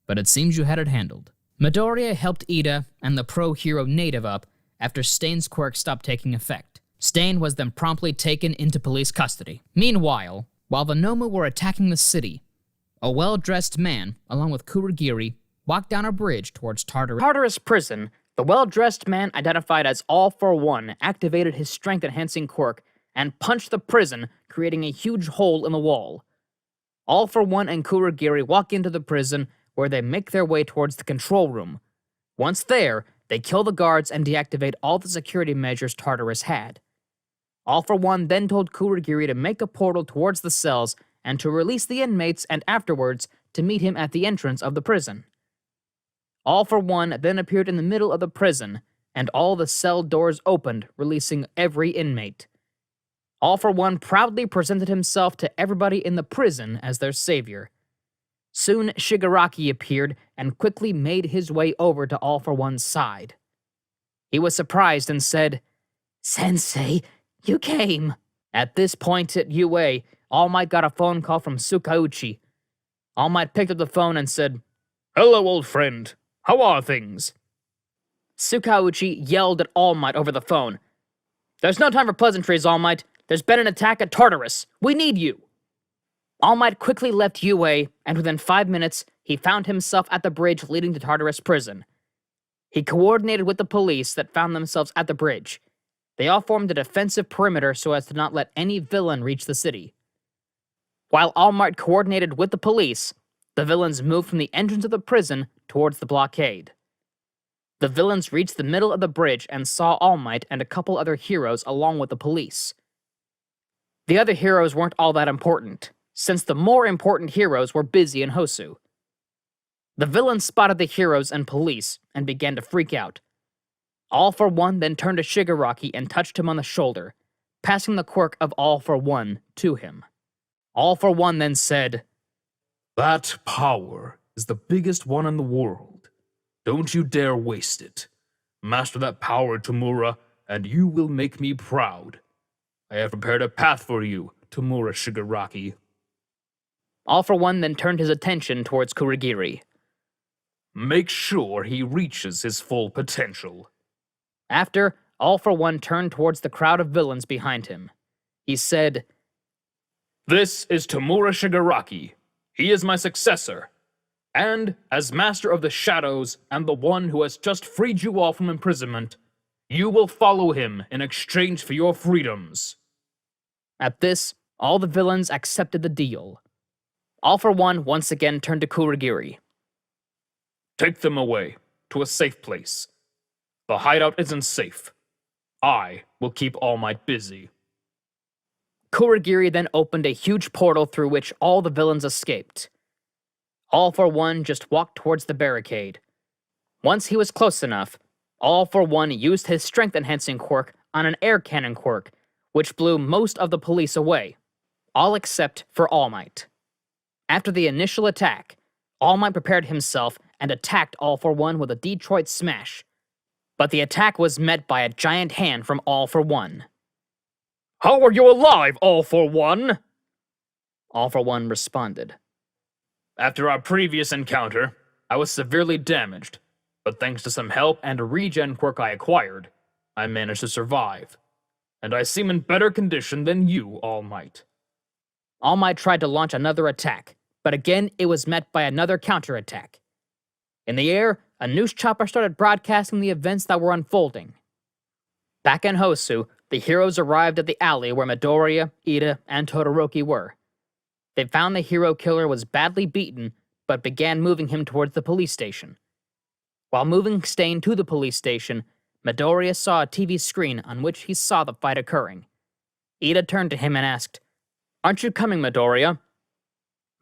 Speaker 1: but it seems you had it handled. Midoriya helped Ida and the pro-hero Native up after Stain's quirk stopped taking effect. Stain was then promptly taken into police custody. Meanwhile, while the Nomu were attacking the city, a well-dressed man, along with Kurogiri, walked down a bridge towards Tartarus prison. The well-dressed man, identified as All for One, activated his strength-enhancing quirk and punched the prison, creating a huge hole in the wall. All for One and Kurogiri walk into the prison, where they make their way towards the control room. Once there, they kill the guards and deactivate all the security measures Tartarus had. All for One then told Kurogiri to make a portal towards the cells and to release the inmates, and afterwards to meet him at the entrance of the prison. All for One then appeared in the middle of the prison, and all the cell doors opened, releasing every inmate. All for One proudly presented himself to everybody in the prison as their savior. Soon, Shigaraki appeared and quickly made his way over to All for One's side. He was surprised and said, "Sensei, you came." At this point at UA, All Might got a phone call from Tsukauchi. All Might picked up the phone and said, "Hello, old friend. How are things?" Tsukauchi yelled at All Might over the phone. "There's no time for pleasantries, All Might. There's been an attack at Tartarus. We need you." All Might quickly left UA, and within 5 minutes, he found himself at the bridge leading to Tartarus prison. He coordinated with the police that found themselves at the bridge. They all formed a defensive perimeter so as to not let any villain reach the city. While All Might coordinated with the police, the villains moved from the entrance of the prison towards the blockade. The villains reached the middle of the bridge and saw All Might and a couple other heroes along with the police. The other heroes weren't all that important, since the more important heroes were busy in Hosu. The villains spotted the heroes and police and began to freak out. All for One then turned to Shigaraki and touched him on the shoulder, passing the quirk of All for One to him. All for One then said,
Speaker 3: "That power is the biggest one in the world. Don't you dare waste it. Master that power, Tamura, and you will make me proud. I have prepared a path for you, Tamura Shigaraki."
Speaker 1: All for One then turned his attention towards Kurogiri.
Speaker 3: "Make sure he reaches his full potential."
Speaker 1: After, All for One turned towards the crowd of villains behind him. He said,
Speaker 3: "This is Tamura Shigaraki. He is my successor. And, as Master of the Shadows and the one who has just freed you all from imprisonment, you will follow him in exchange for your freedoms."
Speaker 1: At this, all the villains accepted the deal. All for One once again turned to Kurogiri.
Speaker 3: "Take them away, to a safe place. The hideout isn't safe. I will keep All Might busy."
Speaker 1: Kurogiri then opened a huge portal through which all the villains escaped. All for One just walked towards the barricade. Once he was close enough, All for One used his strength-enhancing quirk on an air cannon quirk, which blew most of the police away, all except for All Might. After the initial attack, All Might prepared himself and attacked All for One with a Detroit Smash, but the attack was met by a giant hand from All for One.
Speaker 3: "How are you alive, All for One?"
Speaker 1: All for One responded.
Speaker 3: "After our previous encounter, I was severely damaged, but thanks to some help and a regen quirk I acquired, I managed to survive. And I seem in better condition than you, All Might."
Speaker 1: All Might tried to launch another attack, but again it was met by another counterattack. In the air, a news chopper started broadcasting the events that were unfolding. Back in Hosu, the heroes arrived at the alley where Midoriya, Ida, and Todoroki were. They found the hero killer was badly beaten, but began moving him towards the police station. While moving Stain to the police station, Midoriya saw a TV screen on which he saw the fight occurring. Ida turned to him and asked, "Aren't you coming, Midoriya?"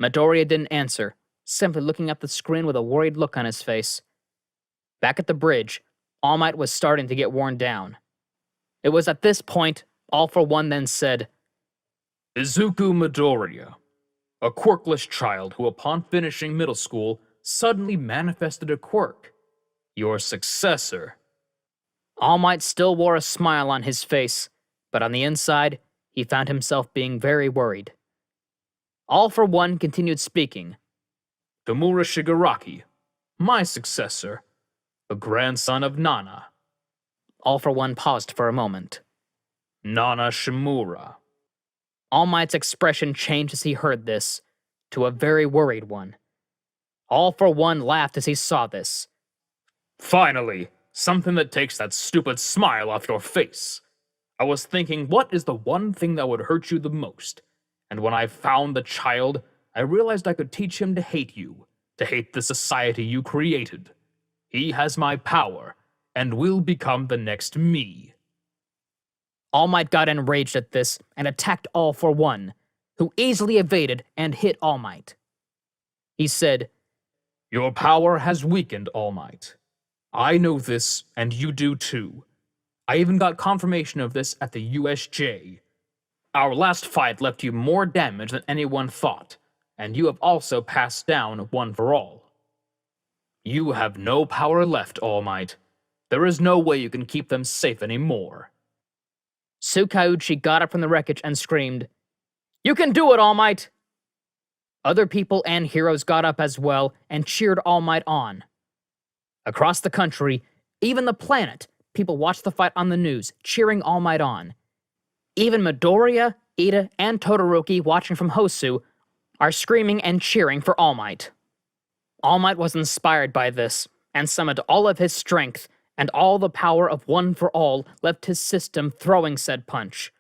Speaker 1: Midoriya didn't answer, simply looking at the screen with a worried look on his face. Back at the bridge, All Might was starting to get worn down. It was at this point, All for One then said,
Speaker 3: "Izuku Midoriya, a quirkless child who upon finishing middle school suddenly manifested a quirk. Your successor."
Speaker 1: All Might still wore a smile on his face, but on the inside, he found himself being very worried. All for One continued speaking.
Speaker 3: "Tamura Shigaraki, my successor, the grandson of Nana.
Speaker 1: All for One paused for a moment.
Speaker 3: Nana Shimura."
Speaker 1: All Might's expression changed as he heard this, to a very worried one. All for One laughed as he saw this.
Speaker 3: "Finally, something that takes that stupid smile off your face. I was thinking, what is the one thing that would hurt you the most? And when I found the child, I realized I could teach him to hate you, to hate the society you created. He has my power, and will become the next me."
Speaker 1: All Might got enraged at this and attacked All for One, who easily evaded and hit All Might. He said,
Speaker 3: "Your power has weakened, All Might. I know this, and you do too. I even got confirmation of this at the USJ. Our last fight left you more damage than anyone thought, and you have also passed down one for all. You have no power left, All Might. There is no way you can keep them safe anymore.
Speaker 1: Tsukauchi got up from the wreckage and screamed, "You can do it, All Might!" Other people and heroes got up as well and cheered All Might on. Across the country, even the planet, people watched the fight on the news, cheering All Might on. Even Midoriya, Ida, and Todoroki watching from Hosu are screaming and cheering for All Might. All Might was inspired by this and summoned all of his strength, and all the power of One for All left his system throwing said punch.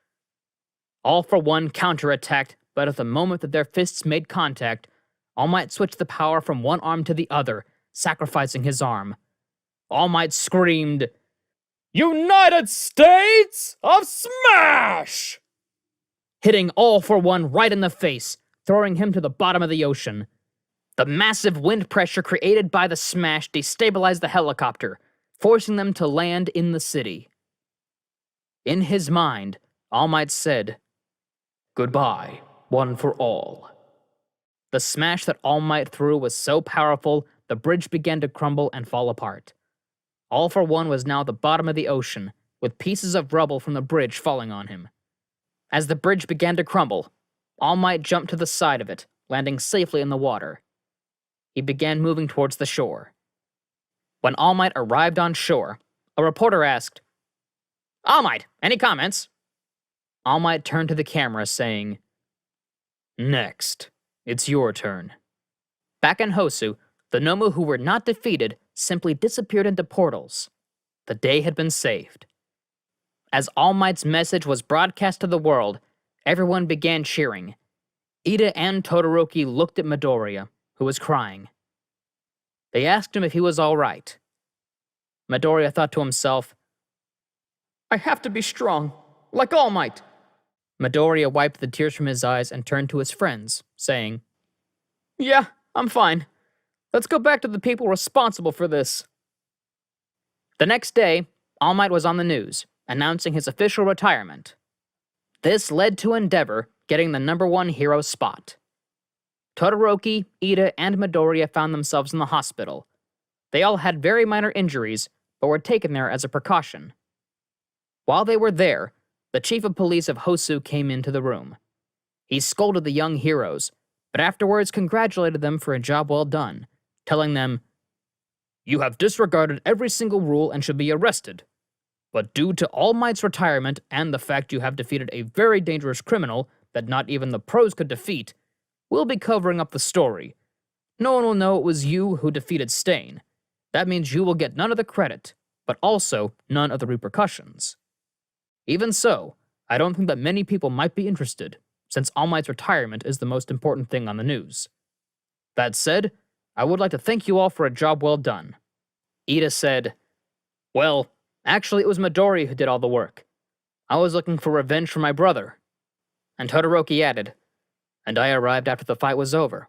Speaker 1: All for One counterattacked, but at the moment that their fists made contact, All Might switched the power from one arm to the other, sacrificing his arm. All Might screamed, "United States of Smash!" hitting All for One right in the face, throwing him to the bottom of the ocean. The massive wind pressure created by the smash destabilized the helicopter, forcing them to land in the city. In his mind, All Might said, "Goodbye, One for All." The smash that All Might threw was so powerful, the bridge began to crumble and fall apart. All for One was now at the bottom of the ocean, with pieces of rubble from the bridge falling on him. As the bridge began to crumble, All Might jumped to the side of it, landing safely in the water. He began moving towards the shore. When All Might arrived on shore, a reporter asked, "All Might, any comments?" All Might turned to the camera, saying, "Next, it's your turn." Back in Hosu, the Nomu who were not defeated simply disappeared into portals. The day had been saved. As All Might's message was broadcast to the world, everyone began cheering. Ida and Todoroki looked at Midoriya, who was crying. They asked him if he was all right. Midoriya thought to himself, "I have to be strong, like All Might." Midoriya wiped the tears from his eyes and turned to his friends, saying, "Yeah, I'm fine. Let's go back to the people responsible for this." The next day, All Might was on the news, announcing his official retirement. This led to Endeavour getting the #1 hero spot. Todoroki, Ida, and Midoriya found themselves in the hospital. They all had very minor injuries, but were taken there as a precaution. While they were there, the chief of police of Hosu came into the room. He scolded the young heroes, but afterwards congratulated them for a job well done, telling them, "You have disregarded every single rule and should be arrested. But due to All Might's retirement and the fact you have defeated a very dangerous criminal that not even the pros could defeat, we'll be covering up the story. No one will know it was you who defeated Stain. That means you will get none of the credit, but also none of the repercussions. Even so, I don't think that many people might be interested, since All Might's retirement is the most important thing on the news. That said, I would like to thank you all for a job well done." Ida said, "Well, actually it was Midoriya who did all the work. I was looking for revenge for my brother." And Todoroki added, "And I arrived after the fight was over."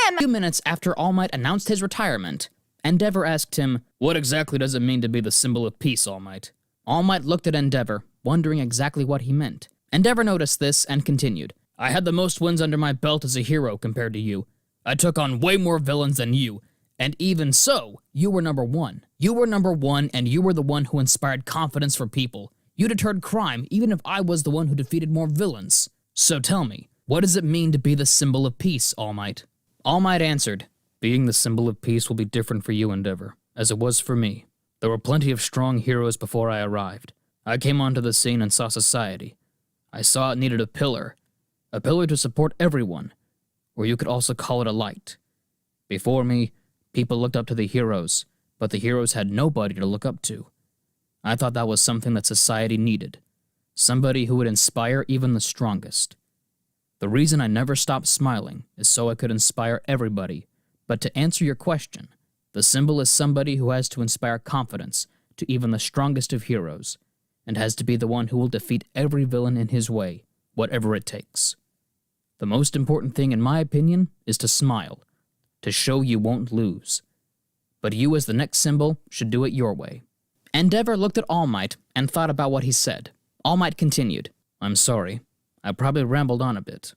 Speaker 1: And a few minutes after All Might announced his retirement, Endeavour asked him,
Speaker 2: What exactly does it mean to be the symbol of peace, All Might?
Speaker 1: All Might looked at Endeavour, wondering exactly what he meant. Endeavour noticed this and continued,
Speaker 2: I had the most wins under my belt as a hero compared to you. I took on way more villains than you, and even so, you were #1. You were #1, and you were the one who inspired confidence for people. You deterred crime, even if I was the one who defeated more villains. So tell me, what does it mean to be the symbol of peace, All Might? All Might answered, Being the symbol of peace will be different for you, Endeavour, as it was for me. There were plenty of strong heroes before I arrived. I came onto the scene and saw society. I saw it needed a pillar to support everyone, or you could also call it a light. Before me, people looked up to the heroes, but the heroes had nobody to look up to. I thought that was something that society needed. Somebody who would inspire even the strongest. The reason I never stopped smiling is so I could inspire everybody. But to answer your question, the symbol is somebody who has to inspire confidence to even the strongest of heroes, and has to be the one who will defeat every villain in his way, whatever it takes. The most important thing, in my opinion, is to smile, to show you won't lose. But you as the next symbol should do it your way. Endeavour looked at All Might and thought about what he said. All Might continued, I'm sorry,
Speaker 1: I probably rambled on a bit.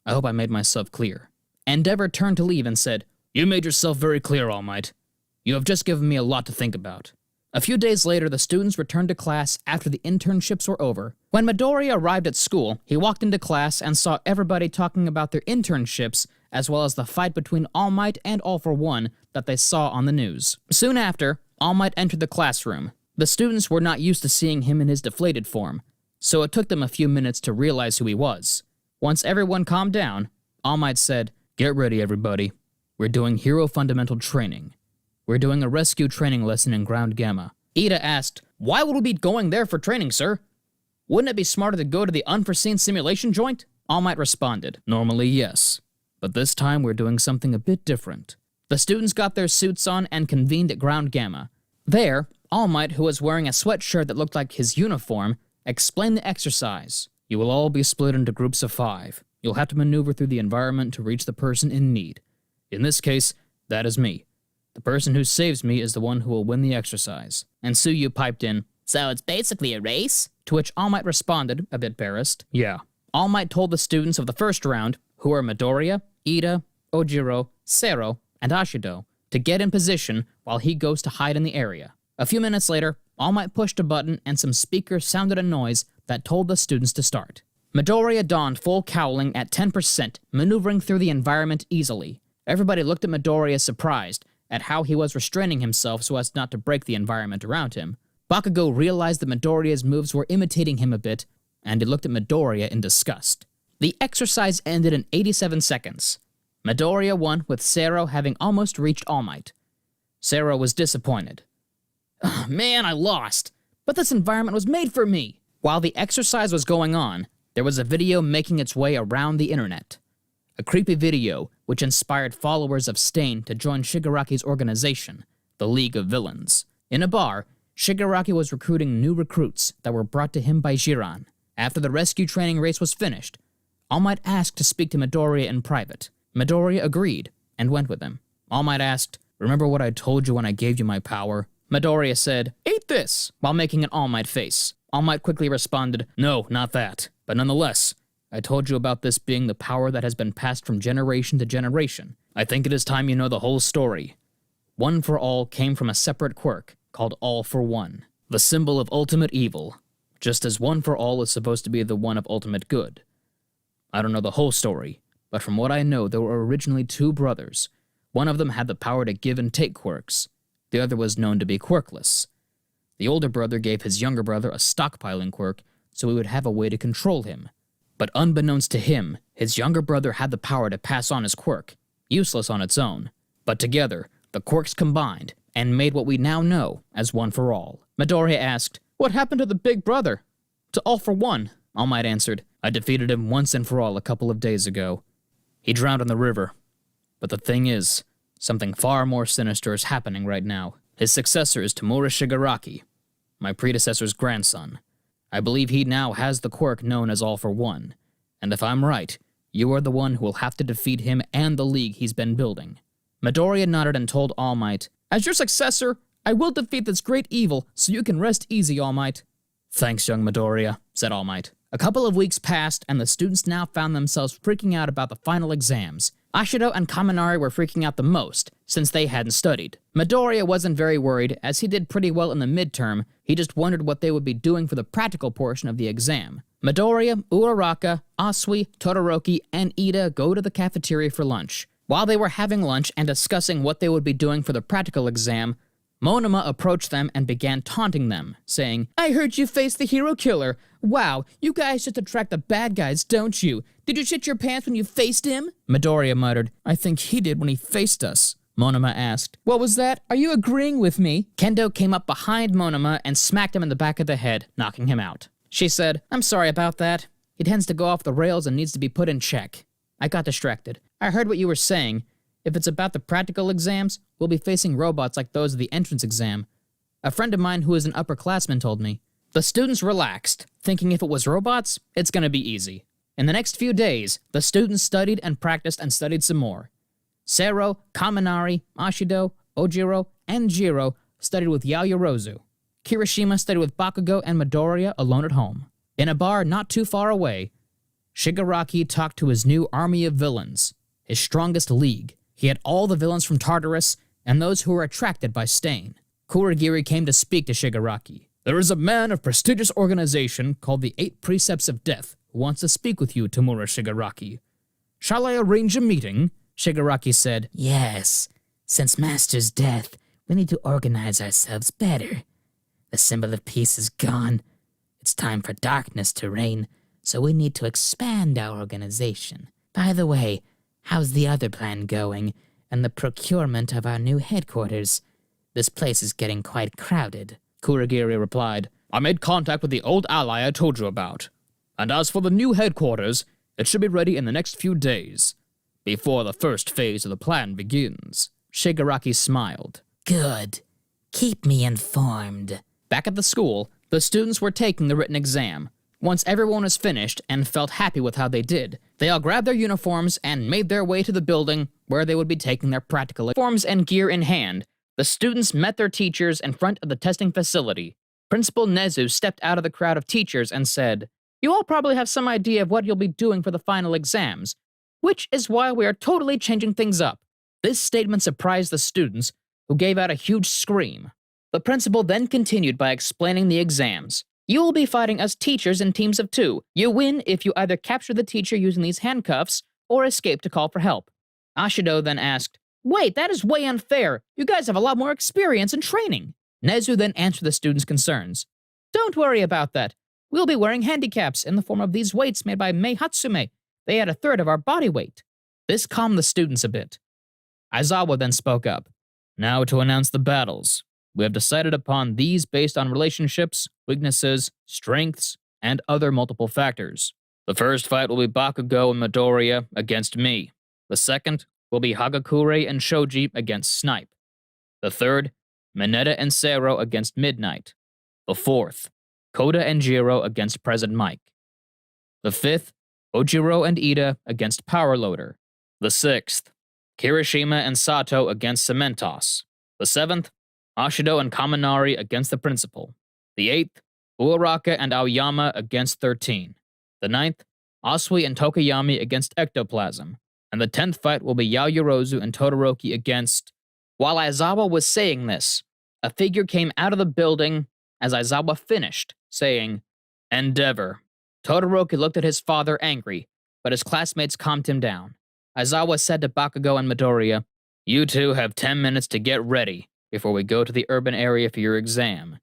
Speaker 1: I hope I made myself clear. Endeavour turned to leave and said, "You made yourself very clear, All Might. You have just given me a lot to think about." A few days later, the students returned to class after the internships were over. When Midoriya arrived at school, he walked into class and saw everybody talking about their internships, as well as the fight between All Might and All for One that they saw on the news. Soon after, All Might entered the classroom. The students were not used to seeing him in his deflated form, so it took them a few minutes to realize who he was. Once everyone calmed down, All Might said, "Get ready, everybody. We're doing hero fundamental training. We're doing a rescue training lesson in Ground Gamma." Ida asked, "Why would we be going there for training, sir? Wouldn't it be smarter to go to the unforeseen simulation joint?" All Might responded, "Normally, yes. But this time we're doing something a bit different." The students got their suits on and convened at Ground Gamma. There, All Might, who was wearing a sweatshirt that looked like his uniform, explained the exercise. "You will all be split into groups of 5. You'll have to maneuver through the environment to reach the person in need. In this case, that is me. The person who saves me is the one who will win the exercise." And Suyu piped in, "So it's basically a race?" To which All Might responded, a bit embarrassed, "Yeah." All Might told the students of the first round, who were Midoriya, Ida, Ojiro, Sero, and Ashido, to get in position while he goes to hide in the area. A few minutes later, All Might pushed a button and some speakers sounded a noise that told the students to start. Midoriya donned full cowling at 10%, maneuvering through the environment easily. Everybody looked at Midoriya surprised at how he was restraining himself so as not to break the environment around him. Bakugo realized that Midoriya's moves were imitating him a bit, and he looked at Midoriya in disgust. The exercise ended in 87 seconds. Midoriya won, with Sero having almost reached All Might. Sero was disappointed. Man, I lost. But this environment was made for me. While the exercise was going on, there was a video making its way around the internet. A creepy video which inspired followers of Stain to join Shigaraki's organization, the League of Villains. In a bar, Shigaraki was recruiting new recruits that were brought to him by Jiran. After the rescue training race was finished, All Might asked to speak to Midoriya in private. Midoriya agreed and went with him. All Might asked, "Remember what I told you when I gave you my power?" Midoriya said, "Eat this," while making an All Might face. All Might quickly responded, "No, not that. But nonetheless, I told you about this being the power that has been passed from generation to generation. I think it is time you know the whole story. One for All came from a separate quirk called All for One, the symbol of ultimate evil, just as One for All is supposed to be the one of ultimate good. I don't know the whole story, but from what I know, there were originally 2 brothers. One of them had the power to give and take quirks. The other was known to be quirkless. The older brother gave his younger brother a stockpiling quirk so he would have a way to control him. But unbeknownst to him, his younger brother had the power to pass on his quirk, useless on its own. But together, the quirks combined and made what we now know as One for All." Midoriya asked, "What happened to the big brother? To All for One?" All Might answered, "I defeated him once and for all a couple of days ago. He drowned in the river. But the thing is, something far more sinister is happening right now. His successor is Tamura Shigaraki, my predecessor's grandson. I believe he now has the quirk known as All for One, and if I'm right, you are the one who will have to defeat him and the league he's been building." Midoriya nodded and told All Might, "As your successor, I will defeat this great evil, so you can rest easy, All Might." "Thanks, young Midoriya," said All Might. A couple of weeks passed, and the students now found themselves freaking out about the final exams. Ashido and Kaminari were freaking out the most, since they hadn't studied. Midoriya wasn't very worried, as he did pretty well in the midterm. He just wondered what they would be doing for the practical portion of the exam. Midoriya, Uraraka, Asui, Todoroki, and Ida go to the cafeteria for lunch. While they were having lunch and discussing what they would be doing for the practical exam, Monoma approached them and began taunting them, saying, "I heard you faced the hero killer. Wow, you guys just attract the bad guys, don't you? Did you shit your pants when you faced him?" Midoriya muttered, "I think he did when he faced us." Monoma asked, "What was that? Are you agreeing with me?" Kendo came up behind Monoma and smacked him in the back of the head, knocking him out. She said, "I'm sorry about that. He tends to go off the rails and needs to be put in check. I got distracted. I heard what you were saying. If it's about the practical exams, we'll be facing robots like those of the entrance exam. A friend of mine who is an upperclassman told me." The students relaxed, thinking if it was robots, it's gonna be easy. In the next few days, the students studied and practiced and studied some more. Sero, Kaminari, Ashido, Ojiro, and Jiro studied with Yayarozu. Kirishima studied with Bakugo and Midoriya alone at home. In a bar not too far away, Shigaraki talked to his new army of villains, his strongest league. He had all the villains from Tartarus and those who were attracted by Stain. Kurogiri came to speak to Shigaraki. There is a man of prestigious organization called the 8 Precepts of Death who wants to speak with you, Tamura Shigaraki. Shall I arrange a meeting? Shigaraki said.
Speaker 4: Yes. Since Master's death, we need to organize ourselves better. The symbol of peace is gone. It's time for darkness to reign, so we need to expand our organization. By the way, how's the other plan going, and the procurement of our new headquarters? This place is getting quite crowded.
Speaker 1: Kurogiri replied, I made contact with the old ally I told you about. And as for the new headquarters, it should be ready in the next few days, before the first phase of the plan begins. Shigaraki smiled.
Speaker 4: Good. Keep me informed.
Speaker 1: Back at the school, the students were taking the written exam. Once everyone was finished and felt happy with how they did, they all grabbed their uniforms and made their way to the building where they would be taking their practical uniforms and gear in hand. The students met their teachers in front of the testing facility. Principal Nezu stepped out of the crowd of teachers and said, You all probably have some idea of what you'll be doing for the final exams, which is why we are totally changing things up. This statement surprised the students, who gave out a huge scream. The principal then continued by explaining the exams. You will be fighting as teachers in teams of 2. You win if you either capture the teacher using these handcuffs or escape to call for help. Ashido then asked, Wait, that is way unfair. You guys have a lot more experience and training. Nezu then answered the students' concerns. Don't worry about that. We'll be wearing handicaps in the form of these weights made by Mei Hatsume. They add a third of our body weight. This calmed the students a bit. Aizawa then spoke up. Now to announce the battles. We have decided upon these based on relationships, weaknesses, strengths, and other multiple factors. The first fight will be Bakugo and Midoriya against me. The second will be Hagakure and Shoji against Snipe. The third, Mineta and Sero against Midnight. The fourth, Koda and Jiro against Present Mike. The fifth, Ojiro and Ida against Power Loader. The sixth, Kirishima and Sato against Cementos. The seventh, Ashido and Kaminari against the Principal. The eighth, Uaraka and Aoyama against 13. The ninth, Asui and Tokuyami against Ectoplasm. And the 10th fight will be Yayarozu and Todoroki against... While Aizawa was saying this, a figure came out of the building as Aizawa finished, saying, Endeavour. Todoroki looked at his father angry, but his classmates calmed him down. Aizawa said to Bakugo and Midoriya, You two have 10 minutes to get ready before we go to the urban area for your exam.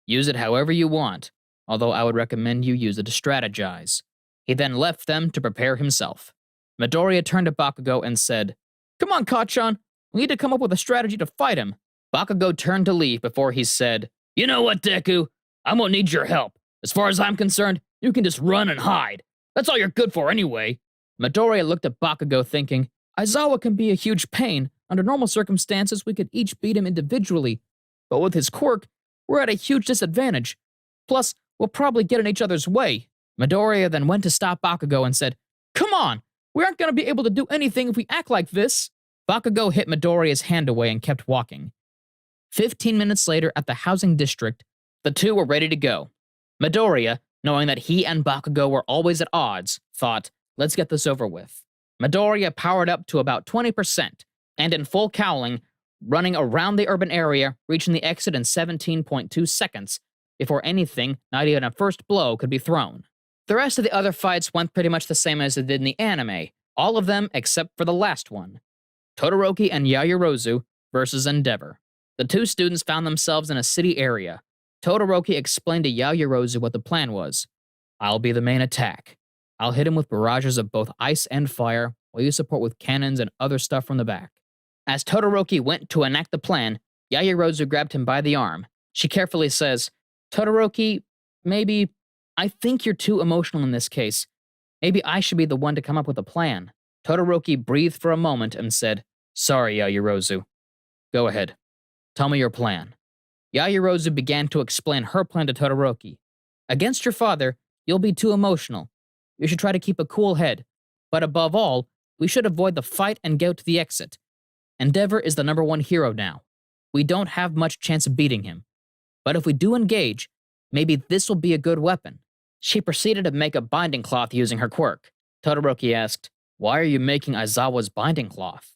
Speaker 1: Use it however you want, although I would recommend you use it to strategize. He then left them to prepare himself. Midoriya turned to Bakugo and said, Come on, Kacchan, we need to come up with a strategy to fight him. Bakugo turned to leave before he said, You know what, Deku? I won't need your help. As far as I'm concerned, you can just run and hide. That's all you're good for anyway. Midoriya looked at Bakugo thinking, Aizawa can be a huge pain. Under normal circumstances, we could each beat him individually. But with his quirk, we're at a huge disadvantage. Plus, we'll probably get in each other's way. Midoriya then went to stop Bakugo and said, Come on! We aren't going to be able to do anything if we act like this. Bakugo hit Midoriya's hand away and kept walking. 15 minutes later at the housing district, the two were ready to go. Midoriya, knowing that he and Bakugo were always at odds, thought, Let's get this over with. Midoriya powered up to about 20%, and in full cowling, running around the urban area, reaching the exit in 17.2 seconds, before anything, not even a first blow, could be thrown. The rest of the other fights went pretty much the same as they did in the anime, all of them except for the last one. Todoroki and Yayarozu versus Endeavour. The two students found themselves in a city area. Todoroki explained to Yayarozu what the plan was. I'll be the main attack. I'll hit him with barrages of both ice and fire, while you support with cannons and other stuff from the back. As Todoroki went to enact the plan, Yayarozu grabbed him by the arm. She carefully says, Todoroki, I think you're too emotional in this case. Maybe I should be the one to come up with a plan. Todoroki breathed for a moment and said, Sorry, Yayarozu. Go ahead. Tell me your plan. Yayarozu began to explain her plan to Todoroki. Against your father, you'll be too emotional. You should try to keep a cool head. But above all, we should avoid the fight and go to the exit. Endeavour is the #1 hero now. We don't have much chance of beating him. But if we do engage, maybe this will be a good weapon. She proceeded to make a binding cloth using her quirk. Todoroki asked, "Why are you making Aizawa's binding cloth?"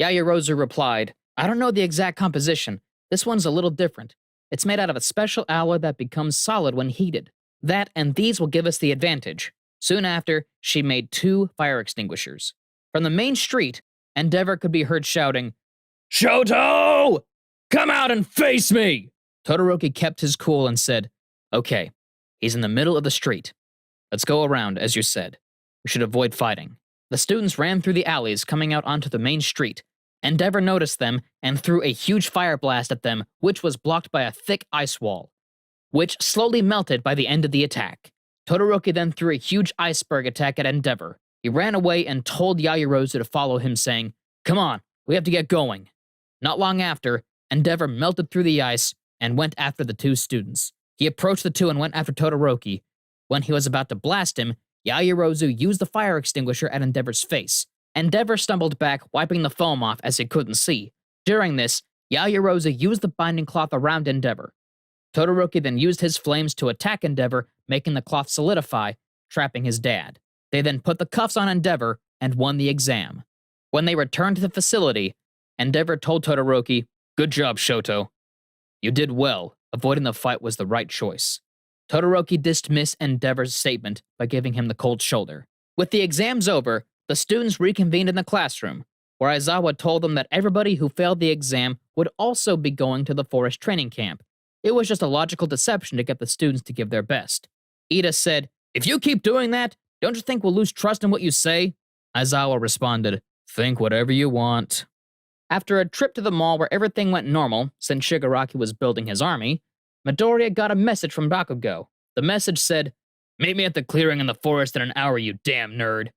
Speaker 1: Yayarozu replied, "I don't know the exact composition. This one's a little different. It's made out of a special alloy that becomes solid when heated. That and these will give us the advantage." Soon after, she made 2 fire extinguishers. From the main street, Endeavour could be heard shouting, "Shoto! Come out and face me!" Todoroki kept his cool and said, "Okay, he's in the middle of the street. Let's go around, as you said. We should avoid fighting." The students ran through the alleys, coming out onto the main street. Endeavour noticed them and threw a huge fire blast at them, which was blocked by a thick ice wall, which slowly melted by the end of the attack. Todoroki then threw a huge iceberg attack at Endeavour. He ran away and told Yayarozu to follow him, saying, "Come on, we have to get going." Not long after, Endeavour melted through the ice and went after the 2 students. He approached the 2 and went after Todoroki. When he was about to blast him, Yayarozu used the fire extinguisher at Endeavor's face. Endeavour stumbled back, wiping the foam off as he couldn't see. During this, Yayarozu used the binding cloth around Endeavour. Todoroki then used his flames to attack Endeavour, making the cloth solidify, trapping his dad. They then put the cuffs on Endeavour and won the exam. When they returned to the facility, Endeavour told Todoroki, "Good job, Shoto. You did well. Avoiding the fight was the right choice." Todoroki dismissed Endeavor's statement by giving him the cold shoulder. With the exams over, the students reconvened in the classroom, where Aizawa told them that everybody who failed the exam would also be going to the forest training camp. It was just a logical deception to get the students to give their best. Ida said, "If you keep doing that, don't you think we'll lose trust in what you say?" Aizawa responded, "Think whatever you want." After a trip to the mall where everything went normal, since Shigaraki was building his army, Midoriya got a message from Bakugo. The message said, "Meet me at the clearing in the forest in an hour, you damn nerd."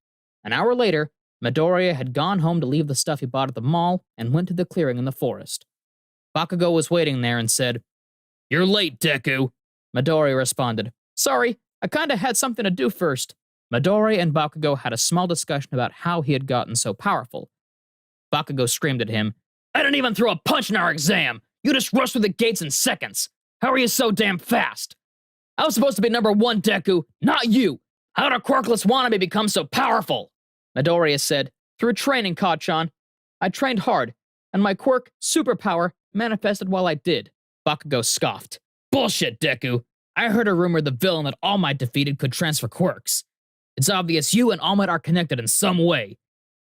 Speaker 1: An hour later, Midoriya had gone home to leave the stuff he bought at the mall and went to the clearing in the forest. Bakugo was waiting there and said, "You're late, Deku." Midoriya responded, "Sorry, I kinda had something to do first." Midoriya and Bakugo had a small discussion about how he had gotten so powerful. Bakugo screamed at him, "I didn't even throw a punch in our exam! You just rushed through the gates in seconds! How are you so damn fast? I was supposed to be number 1, Deku, not you! How did a quirkless wannabe become so powerful?" Midoriya said, "Through training, Kacchan. I trained hard, and my quirk, superpower, manifested while I did." Bakugo scoffed. "Bullshit, Deku. I heard a rumor the villain that All Might defeated could transfer quirks. It's obvious you and All Might are connected in some way.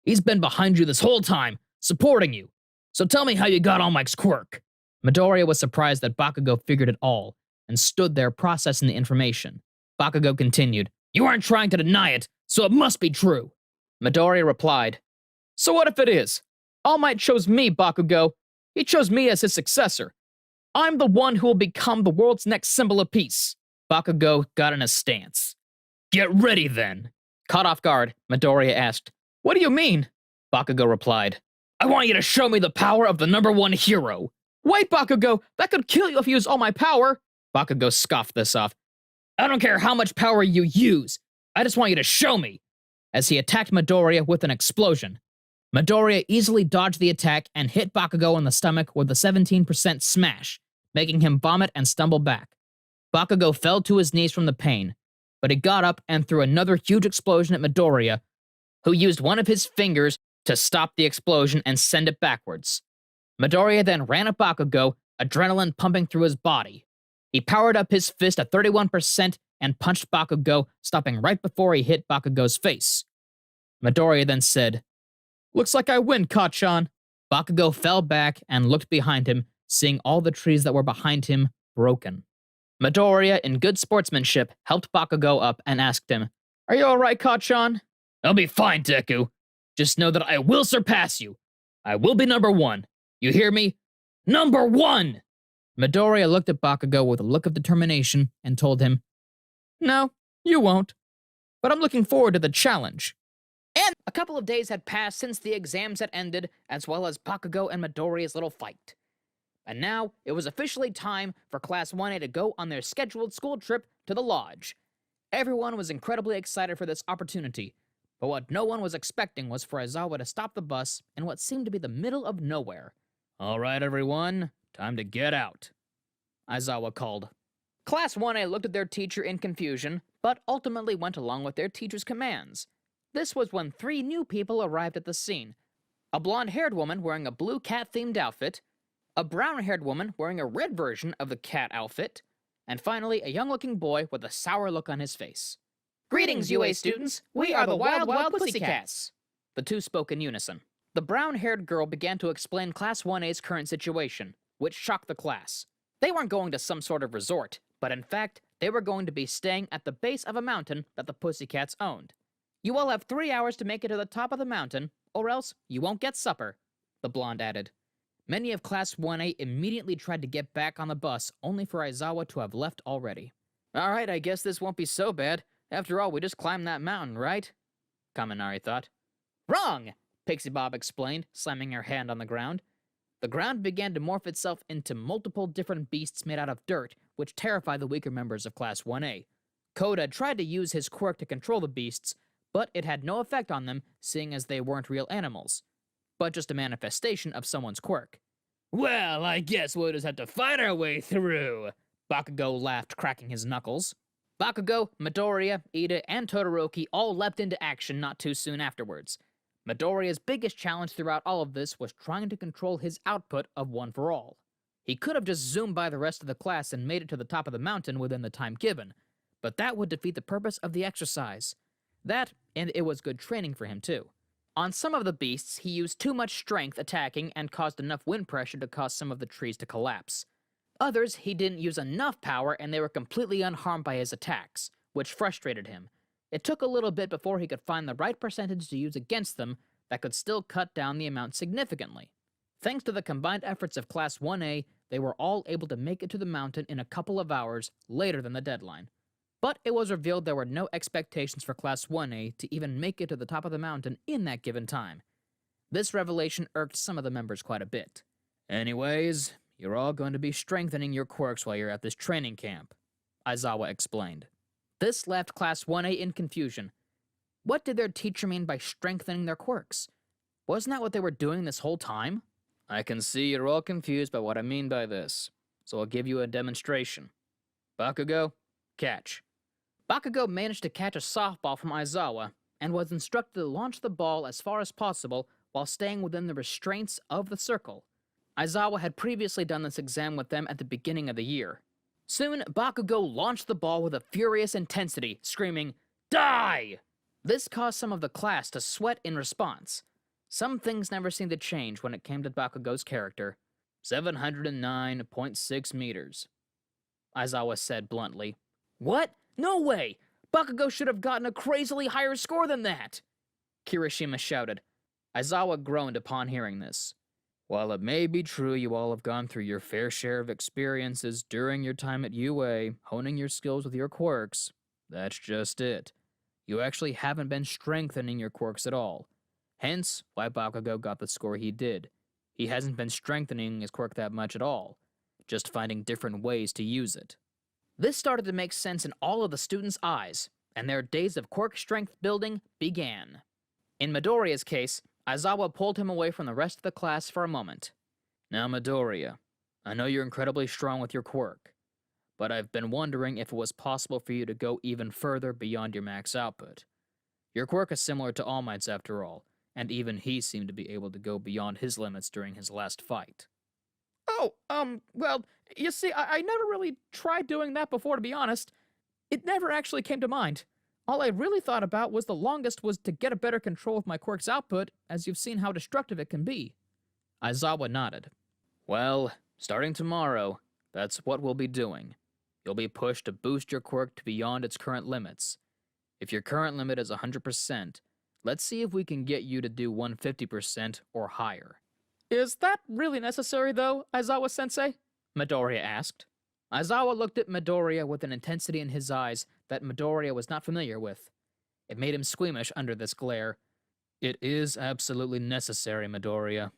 Speaker 1: He's been behind you this whole time, supporting you. So tell me how you got All Might's quirk." Midoriya was surprised that Bakugo figured it all, and stood there processing the information. Bakugo continued, "You aren't trying to deny it, so it must be true." Midoriya replied, "So what if it is? All Might chose me, Bakugo. He chose me as his successor. I'm the one who will become the world's next symbol of peace." Bakugo got in a stance. "Get ready, then." Caught off guard, Midoriya asked, "What do you mean?" Bakugo replied, "I want you to show me the power of the number 1 hero." "Wait, Bakugo, that could kill you if you use all my power." Bakugo scoffed this off. "I don't care how much power you use. I just want you to show me." As he attacked Midoriya with an explosion. Midoriya easily dodged the attack and hit Bakugo in the stomach with a 17% smash, making him vomit and stumble back. Bakugo fell to his knees from the pain, but he got up and threw another huge explosion at Midoriya, who used one of his fingers to stop the explosion and send it backwards. Midoriya then ran at Bakugo, adrenaline pumping through his body. He powered up his fist at 31% and punched Bakugo, stopping right before he hit Bakugo's face. Midoriya then said, "Looks like I win, Kacchan." Bakugo fell back and looked behind him, seeing all the trees that were behind him broken. Midoriya, in good sportsmanship, helped Bakugo up and asked him, "Are you alright, Kacchan?" "I'll be fine, Deku. Just know that I will surpass you. I will be number 1. You hear me? Number 1!" Midoriya looked at Bakugo with a look of determination and told him, "No, you won't. But I'm looking forward to the challenge." And a couple of days had passed since the exams had ended, as well as Bakugo and Midoriya's little fight. And now, it was officially time for Class 1A to go on their scheduled school trip to the lodge. Everyone was incredibly excited for this opportunity, but what no one was expecting was for Aizawa to stop the bus in what seemed to be the middle of nowhere. "All right, everyone, time to get out," Aizawa called. Class 1A looked at their teacher in confusion, but ultimately went along with their teacher's commands. This was when 3 new people arrived at the scene. A blonde-haired woman wearing a blue cat-themed outfit, a brown-haired woman wearing a red version of the cat outfit, and finally a young-looking boy with a sour look on his face. "Greetings, UA students! We are the Wild Wild Pussycats!" The two spoke in unison. The brown-haired girl began to explain Class 1A's current situation, which shocked the class. They weren't going to some sort of resort, but in fact, they were going to be staying at the base of a mountain that the Pussycats owned. "You all have 3 hours to make it to the top of the mountain, or else you won't get supper," the blonde added. Many of Class 1A immediately tried to get back on the bus, only for Aizawa to have left already. "Alright, I guess this won't be so bad. After all, we just climbed that mountain, right?" Kaminari thought. "Wrong!" Pixie Bob explained, slamming her hand on the ground. The ground began to morph itself into multiple different beasts made out of dirt, which terrified the weaker members of Class 1A. Koda tried to use his quirk to control the beasts, but it had no effect on them, seeing as they weren't real animals, but just a manifestation of someone's quirk. "Well, I guess we'll just have to fight our way through," Bakugo laughed, cracking his knuckles. Bakugo, Midoriya, Ida, and Todoroki all leapt into action not too soon afterwards. Midoriya's biggest challenge throughout all of this was trying to control his output of One for All. He could have just zoomed by the rest of the class and made it to the top of the mountain within the time given, but that would defeat the purpose of the exercise. That, and it was good training for him too. On some of the beasts, he used too much strength attacking and caused enough wind pressure to cause some of the trees to collapse. Others, he didn't use enough power and they were completely unharmed by his attacks, which frustrated him. It took a little bit before he could find the right percentage to use against them that could still cut down the amount significantly. Thanks to the combined efforts of Class 1A, they were all able to make it to the mountain in a couple of hours later than the deadline. But it was revealed there were no expectations for Class 1A to even make it to the top of the mountain in that given time. This revelation irked some of the members quite a bit. "Anyways, you're all going to be strengthening your quirks while you're at this training camp," Aizawa explained. This left Class 1A in confusion. What did their teacher mean by strengthening their quirks? Wasn't that what they were doing this whole time? "I can see you're all confused by what I mean by this, so I'll give you a demonstration. Bakugo, catch." Bakugo managed to catch a softball from Aizawa, and was instructed to launch the ball as far as possible while staying within the restraints of the circle. Aizawa had previously done this exam with them at the beginning of the year. Soon, Bakugo launched the ball with a furious intensity, screaming, "Die!" This caused some of the class to sweat in response. Some things never seemed to change when it came to Bakugo's character. 709.6 meters, Aizawa said bluntly. "What? No way! Bakugo should have gotten a crazily higher score than that!" Kirishima shouted. Aizawa groaned upon hearing this. "While it may be true you all have gone through your fair share of experiences during your time at UA, honing your skills with your quirks, that's just it. You actually haven't been strengthening your quirks at all. Hence, why Bakugo got the score he did. He hasn't been strengthening his quirk that much at all, just finding different ways to use it." This started to make sense in all of the students' eyes, and their days of quirk strength building began. In Midoriya's case, Aizawa pulled him away from the rest of the class for a moment. "Now, Midoriya, I know you're incredibly strong with your quirk, but I've been wondering if it was possible for you to go even further beyond your max output. Your quirk is similar to All Might's after all, and even he seemed to be able to go beyond his limits during his last fight."
Speaker 3: "Oh, well, you see, I never really tried doing that before, to be honest. It never actually came to mind. All I really thought about was the longest was to get a better control of my quirk's output, as you've seen how destructive it can be."
Speaker 1: Aizawa nodded. "Well, starting tomorrow, that's what we'll be doing. You'll be pushed to boost your quirk to beyond its current limits. If your current limit is 100%, let's see if we can get you to do 150% or higher."
Speaker 3: "Is that really necessary, though, Aizawa-sensei?"
Speaker 1: Midoriya asked. Aizawa looked at Midoriya with an intensity in his eyes that Midoriya was not familiar with. It made him squeamish under this glare. "It is absolutely necessary, Midoriya.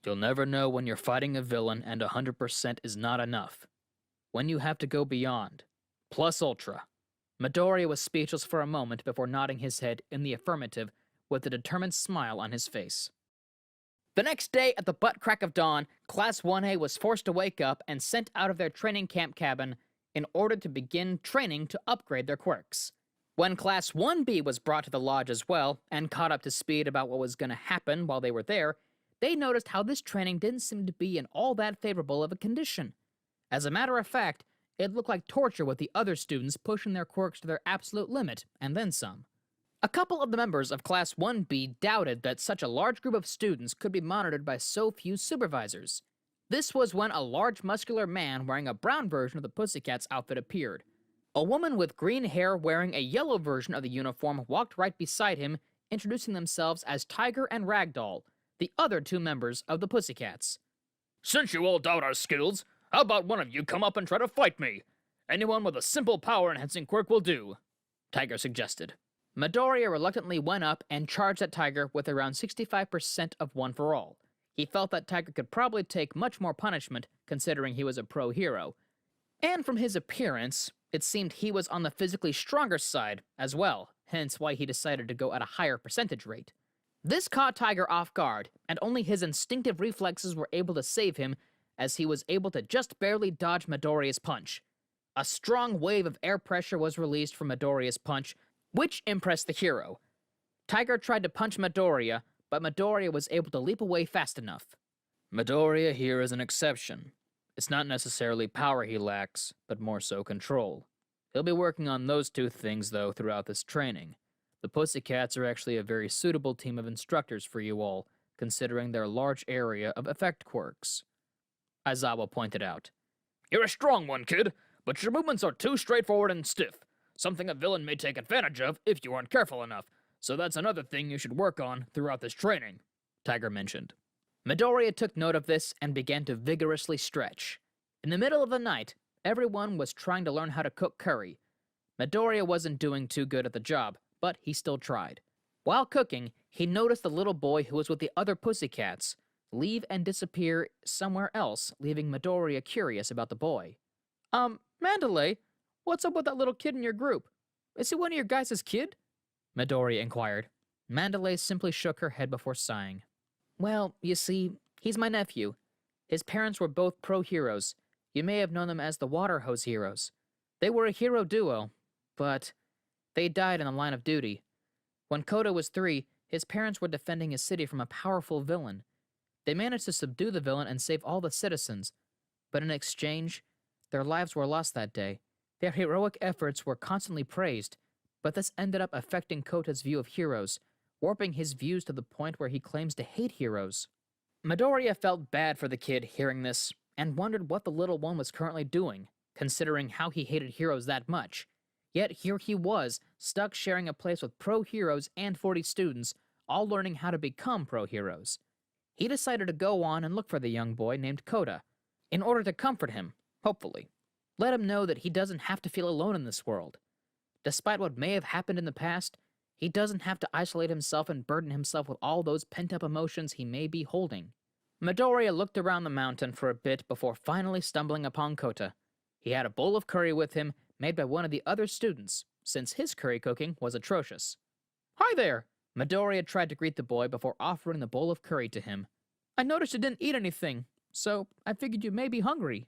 Speaker 1: You'll never know when you're fighting a villain and 100% is not enough. When you have to go beyond. Plus ultra." Midoriya was speechless for a moment before nodding his head in the affirmative with a determined smile on his face. The next day, at the butt crack of dawn, Class 1A was forced to wake up and sent out of their training camp cabin in order to begin training to upgrade their quirks. When Class 1B was brought to the lodge as well, and caught up to speed about what was going to happen while they were there, they noticed how this training didn't seem to be in all that favorable of a condition. As a matter of fact, it looked like torture with the other students pushing their quirks to their absolute limit, and then some. A couple of the members of Class 1B doubted that such a large group of students could be monitored by so few supervisors. This was when a large muscular man wearing a brown version of the Pussycats outfit appeared. A woman with green hair wearing a yellow version of the uniform walked right beside him, introducing themselves as Tiger and Ragdoll, the other two members of the Pussycats.
Speaker 3: Since you all doubt our skills, how about one of you come up and try to fight me? Anyone with a simple power-enhancing quirk will do,
Speaker 1: Tiger suggested. Midoriya reluctantly went up and charged at Tiger with around 65% of One for All. He felt that Tiger could probably take much more punishment, considering he was a pro hero. And from his appearance, it seemed he was on the physically stronger side as well, hence why he decided to go at a higher percentage rate. This caught Tiger off guard, and only his instinctive reflexes were able to save him, as he was able to just barely dodge Midoriya's punch. A strong wave of air pressure was released from Midoriya's punch, which impressed the hero. Tiger tried to punch Midoriya, but Midoriya was able to leap away fast enough. Midoriya here is an exception. It's not necessarily power he lacks, but more so control. He'll be working on those two things, though, throughout this training. The Pussycats are actually a very suitable team of instructors for you all, considering their large area of effect quirks, Aizawa pointed out.
Speaker 3: You're a strong one, kid, but your movements are too straightforward and stiff, something a villain may take advantage of if you aren't careful enough, so that's another thing you should work on throughout this training,
Speaker 1: Tiger mentioned. Midoriya took note of this and began to vigorously stretch. In the middle of the night, everyone was trying to learn how to cook curry. Midoriya wasn't doing too good at the job, but he still tried. While cooking, he noticed the little boy who was with the other Pussycats leave and disappear somewhere else, leaving Midoriya curious about the boy. Mandalay, what's up with that little kid in your group? Is he one of your guys' kid? Midoriya inquired. Mandalay simply shook her head before sighing. Well, you see, he's my nephew. His parents were both pro heroes. You may have known them as the Water Hose Heroes. They were a hero duo, but they died in the line of duty. When Kota was 3, his parents were defending his city from a powerful villain. They managed to subdue the villain and save all the citizens, but in exchange, their lives were lost that day. Their heroic efforts were constantly praised, but this ended up affecting Kota's view of heroes, warping his views to the point where he claims to hate heroes. Midoriya felt bad for the kid hearing this, and wondered what the little one was currently doing, considering how he hated heroes that much. Yet here he was, stuck sharing a place with pro heroes and 40 students, all learning how to become pro heroes. He decided to go on and look for the young boy named Kota, in order to comfort him, hopefully. Let him know that he doesn't have to feel alone in this world. Despite what may have happened in the past, he doesn't have to isolate himself and burden himself with all those pent-up emotions he may be holding. Midoriya looked around the mountain for a bit before finally stumbling upon Kota. He had a bowl of curry with him, made by one of the other students, since his curry cooking was atrocious. Hi there! Midoriya tried to greet the boy before offering the bowl of curry to him. I noticed you didn't eat anything, so I figured you may be hungry.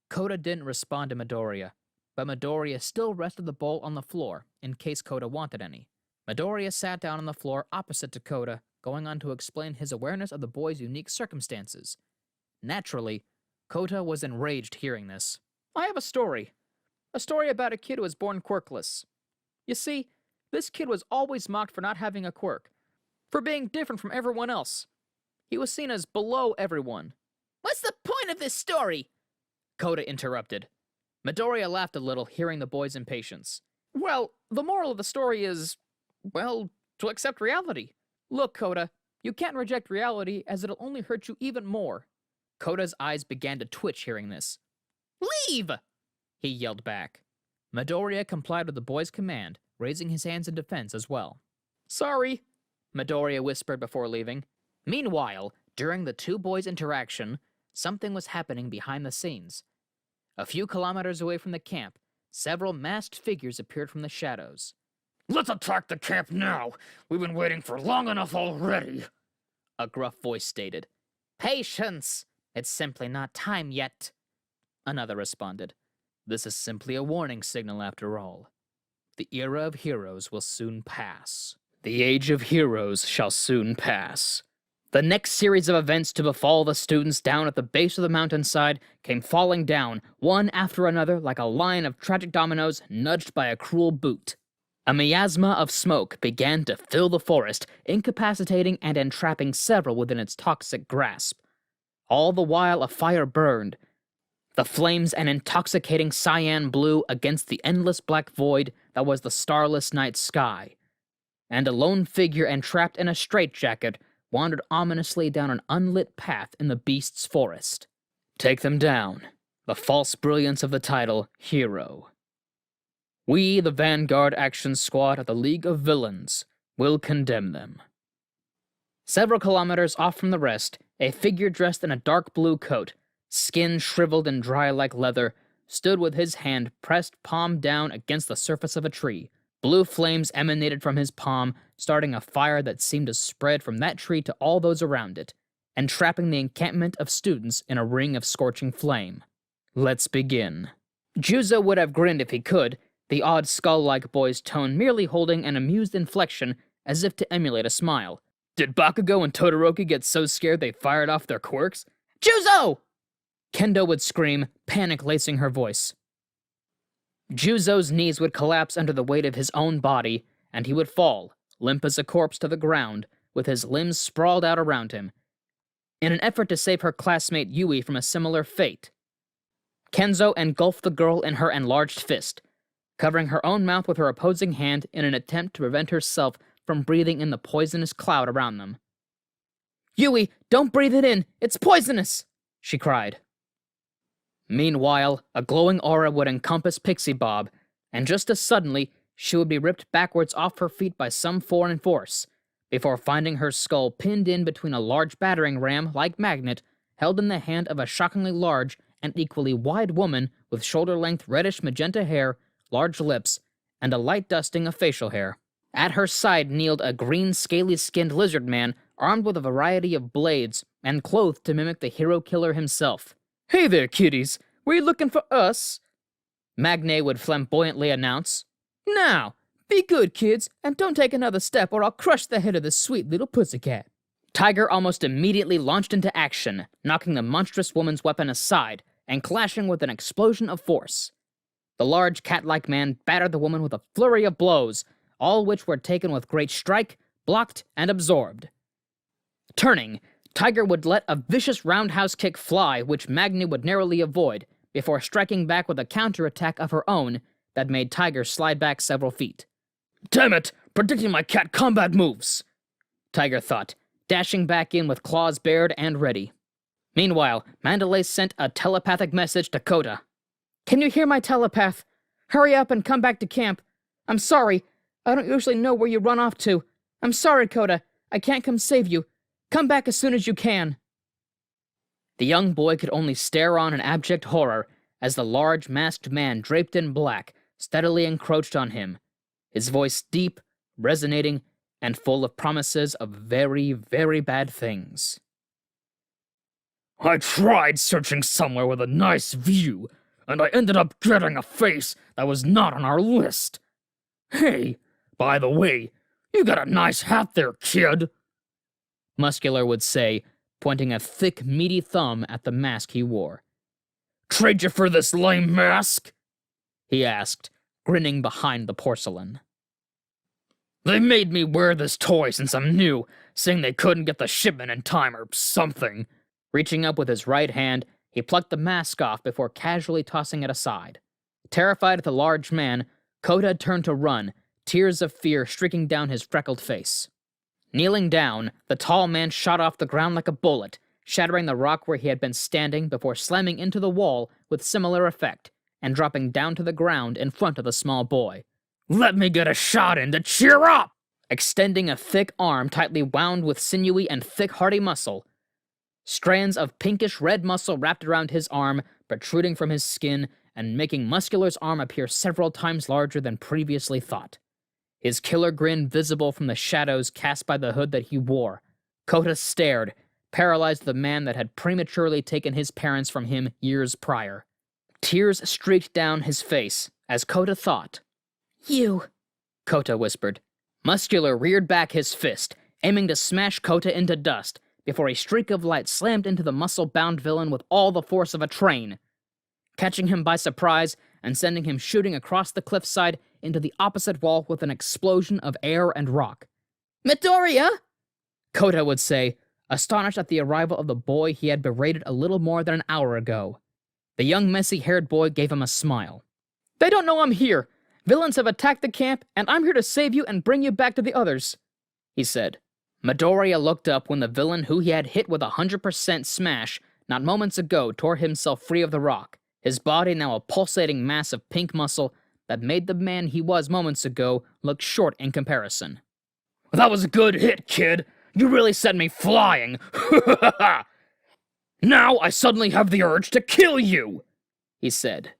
Speaker 1: Kota didn't respond to Midoriya, but Midoriya still rested the bowl on the floor, in case Kota wanted any. Midoriya sat down on the floor opposite to Kota, going on to explain his awareness of the boy's unique circumstances. Naturally, Kota was enraged hearing this. I have a story. A story about a kid who was born quirkless. You see, this kid was always mocked for not having a quirk, for being different from everyone else. He was seen as below everyone. What's the point of this story? Kota interrupted. Midoriya laughed a little, hearing the boy's impatience. Well, the moral of the story is, well, to accept reality. Look, Kota, you can't reject reality, as it'll only hurt you even more. Kota's eyes began to twitch hearing this. Leave! He yelled back. Midoriya complied with the boy's command, raising his hands in defense as well. Sorry, Midoriya whispered before leaving. Meanwhile, during the two boys' interaction, something was happening behind the scenes. A few kilometers away from the camp, several masked figures appeared from the shadows.
Speaker 3: Let's attack the camp now! We've been waiting for long enough already!
Speaker 1: A gruff voice stated. Patience! It's simply not time yet. Another responded. This is simply a warning signal after all. The era of heroes will soon pass. The age of heroes shall soon pass. The next series of events to befall the students down at the base of the mountainside came falling down, one after another like a line of tragic dominoes nudged by a cruel boot. A miasma of smoke began to fill the forest, incapacitating and entrapping several within its toxic grasp. All the while a fire burned, the flames an intoxicating cyan blue against the endless black void that was the starless night sky. And a lone figure entrapped in a straitjacket wandered ominously down an unlit path in the beast's forest. Take them down. The false brilliance of the title, Hero. We, the Vanguard Action Squad of the League of Villains, will condemn them. Several kilometers off from the rest, a figure dressed in a dark blue coat, skin shriveled and dry like leather, stood with his hand pressed palm down against the surface of a tree. Blue flames emanated from his palm, starting a fire that seemed to spread from that tree to all those around it, and trapping the encampment of students in a ring of scorching flame. Let's begin. Juzo would have grinned if he could, the odd skull-like boy's tone merely holding an amused inflection as if to emulate a smile. Did Bakugo and Todoroki get so scared they fired off their quirks? Juzo! Kendo would scream, panic lacing her voice. Juzo's knees would collapse under the weight of his own body, and he would fall, limp as a corpse, to the ground, with his limbs sprawled out around him, in an effort to save her classmate Yui from a similar fate. Kenzo engulfed the girl in her enlarged fist, covering her own mouth with her opposing hand in an attempt to prevent herself from breathing in the poisonous cloud around them. Yui, don't breathe it in! It's poisonous! She cried. Meanwhile, a glowing aura would encompass Pixie Bob, and just as suddenly, she would be ripped backwards off her feet by some foreign force, before finding her skull pinned in between a large battering ram like magnet held in the hand of a shockingly large and equally wide woman with shoulder-length reddish magenta hair, large lips, and a light dusting of facial hair. At her side kneeled a green, scaly-skinned lizard man armed with a variety of blades and clothed to mimic the hero killer himself. Hey there, kiddies! Were you looking for us? Magne would flamboyantly announce. Now, be good, kids, and don't take another step or I'll crush the head of this sweet little pussycat. Tiger almost immediately launched into action, knocking the monstrous woman's weapon aside and clashing with an explosion of force. The large cat-like man battered the woman with a flurry of blows, all which were taken with great strike, blocked, and absorbed. Turning, Tiger would let a vicious roundhouse kick fly, which Magni would narrowly avoid, before striking back with a counterattack of her own that made Tiger slide back several feet. Damn it! Predicting my cat combat moves! Tiger thought, dashing back in with claws bared and ready. Meanwhile, Mandalay sent a telepathic message to Kota. Can you hear my telepath? Hurry up and come back to camp. I'm sorry. I don't usually know where you run off to. I'm sorry, Kota. I can't come save you. Come back as soon as you can. The young boy could only stare on in abject horror as the large masked man draped in black steadily encroached on him, his voice deep, resonating, and full of promises of very, very bad things. I tried searching somewhere with a nice view, and I ended up getting a face that was not on our list. Hey, by the way, you got a nice hat there, kid. Muscular would say, pointing a thick, meaty thumb at the mask he wore. Trade you for this lame mask? He asked, grinning behind the porcelain. They made me wear this toy since I'm new, saying they couldn't get the shipment in time or something. Reaching up with his right hand, he plucked the mask off before casually tossing it aside. Terrified at the large man, Kota turned to run, tears of fear streaking down his freckled face. Kneeling down, the tall man shot off the ground like a bullet, shattering the rock where he had been standing before slamming into the wall with similar effect, and dropping down to the ground in front of the small boy. Let me get a shot in to cheer up! Extending a thick arm tightly wound with sinewy and thick hearty muscle. Strands of pinkish red muscle wrapped around his arm, protruding from his skin, and making Muscular's arm appear several times larger than previously thought. His killer grin visible from the shadows cast by the hood that he wore. Kota stared, paralyzed the man that had prematurely taken his parents from him years prior. Tears streaked down his face, as Kota thought,
Speaker 4: You!
Speaker 1: Kota whispered. Muscular reared back his fist, aiming to smash Kota into dust, before a streak of light slammed into the muscle-bound villain with all the force of a train, catching him by surprise and sending him shooting across the cliffside into the opposite wall with an explosion of air and rock. "Midoriya!" Kota would say, astonished at the arrival of the boy he had berated a little more than an hour ago. The young messy-haired boy gave him a smile. "They don't know I'm here. Villains have attacked the camp, and I'm here to save you and bring you back to the others," he said. Midoriya looked up when the villain who he had hit with 100% smash not moments ago tore himself free of the rock, his body now a pulsating mass of pink muscle that made the man he was moments ago look short in comparison. "That was a good hit, kid. You really sent me flying. Now I suddenly have the urge to kill you," he said.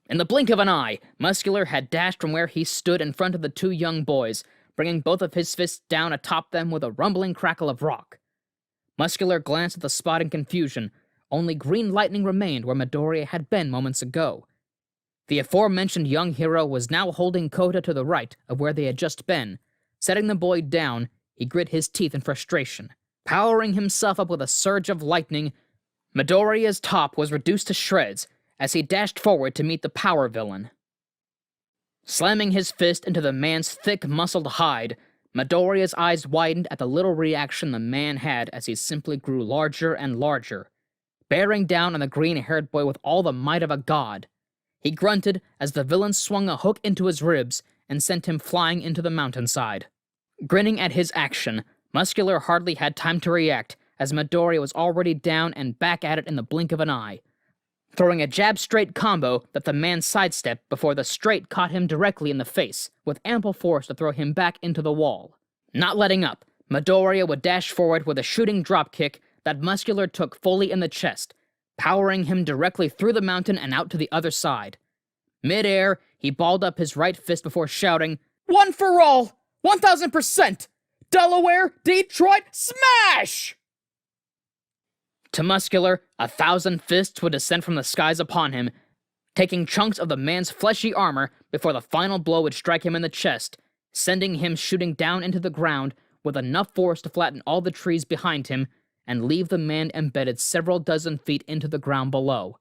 Speaker 1: In the blink of an eye, Muscular had dashed from where he stood in front of the two young boys, bringing both of his fists down atop them with a rumbling crackle of rock. Muscular glanced at the spot in confusion. Only green lightning remained where Midoriya had been moments ago. The aforementioned young hero was now holding Kota to the right of where they had just been. Setting the boy down, he grit his teeth in frustration. Powering himself up with a surge of lightning, Midoriya's top was reduced to shreds as he dashed forward to meet the power villain. Slamming his fist into the man's thick, muscled hide, Midoriya's eyes widened at the little reaction the man had as he simply grew larger and larger, bearing down on the green-haired boy with all the might of a god. He grunted as the villain swung a hook into his ribs and sent him flying into the mountainside. Grinning at his action, Muscular hardly had time to react, as Midoriya was already down and back at it in the blink of an eye, throwing a jab-straight combo that the man sidestepped before the straight caught him directly in the face, with ample force to throw him back into the wall. Not letting up, Midoriya would dash forward with a shooting dropkick that Muscular took fully in the chest, powering him directly through the mountain and out to the other side. Mid-air, he balled up his right fist before shouting, "One for all! 1000%! Delaware, Detroit, smash!" To Muscular, 1,000 fists would descend from the skies upon him, taking chunks of the man's fleshy armor before the final blow would strike him in the chest, sending him shooting down into the ground with enough force to flatten all the trees behind him and leave the man embedded several dozen feet into the ground below.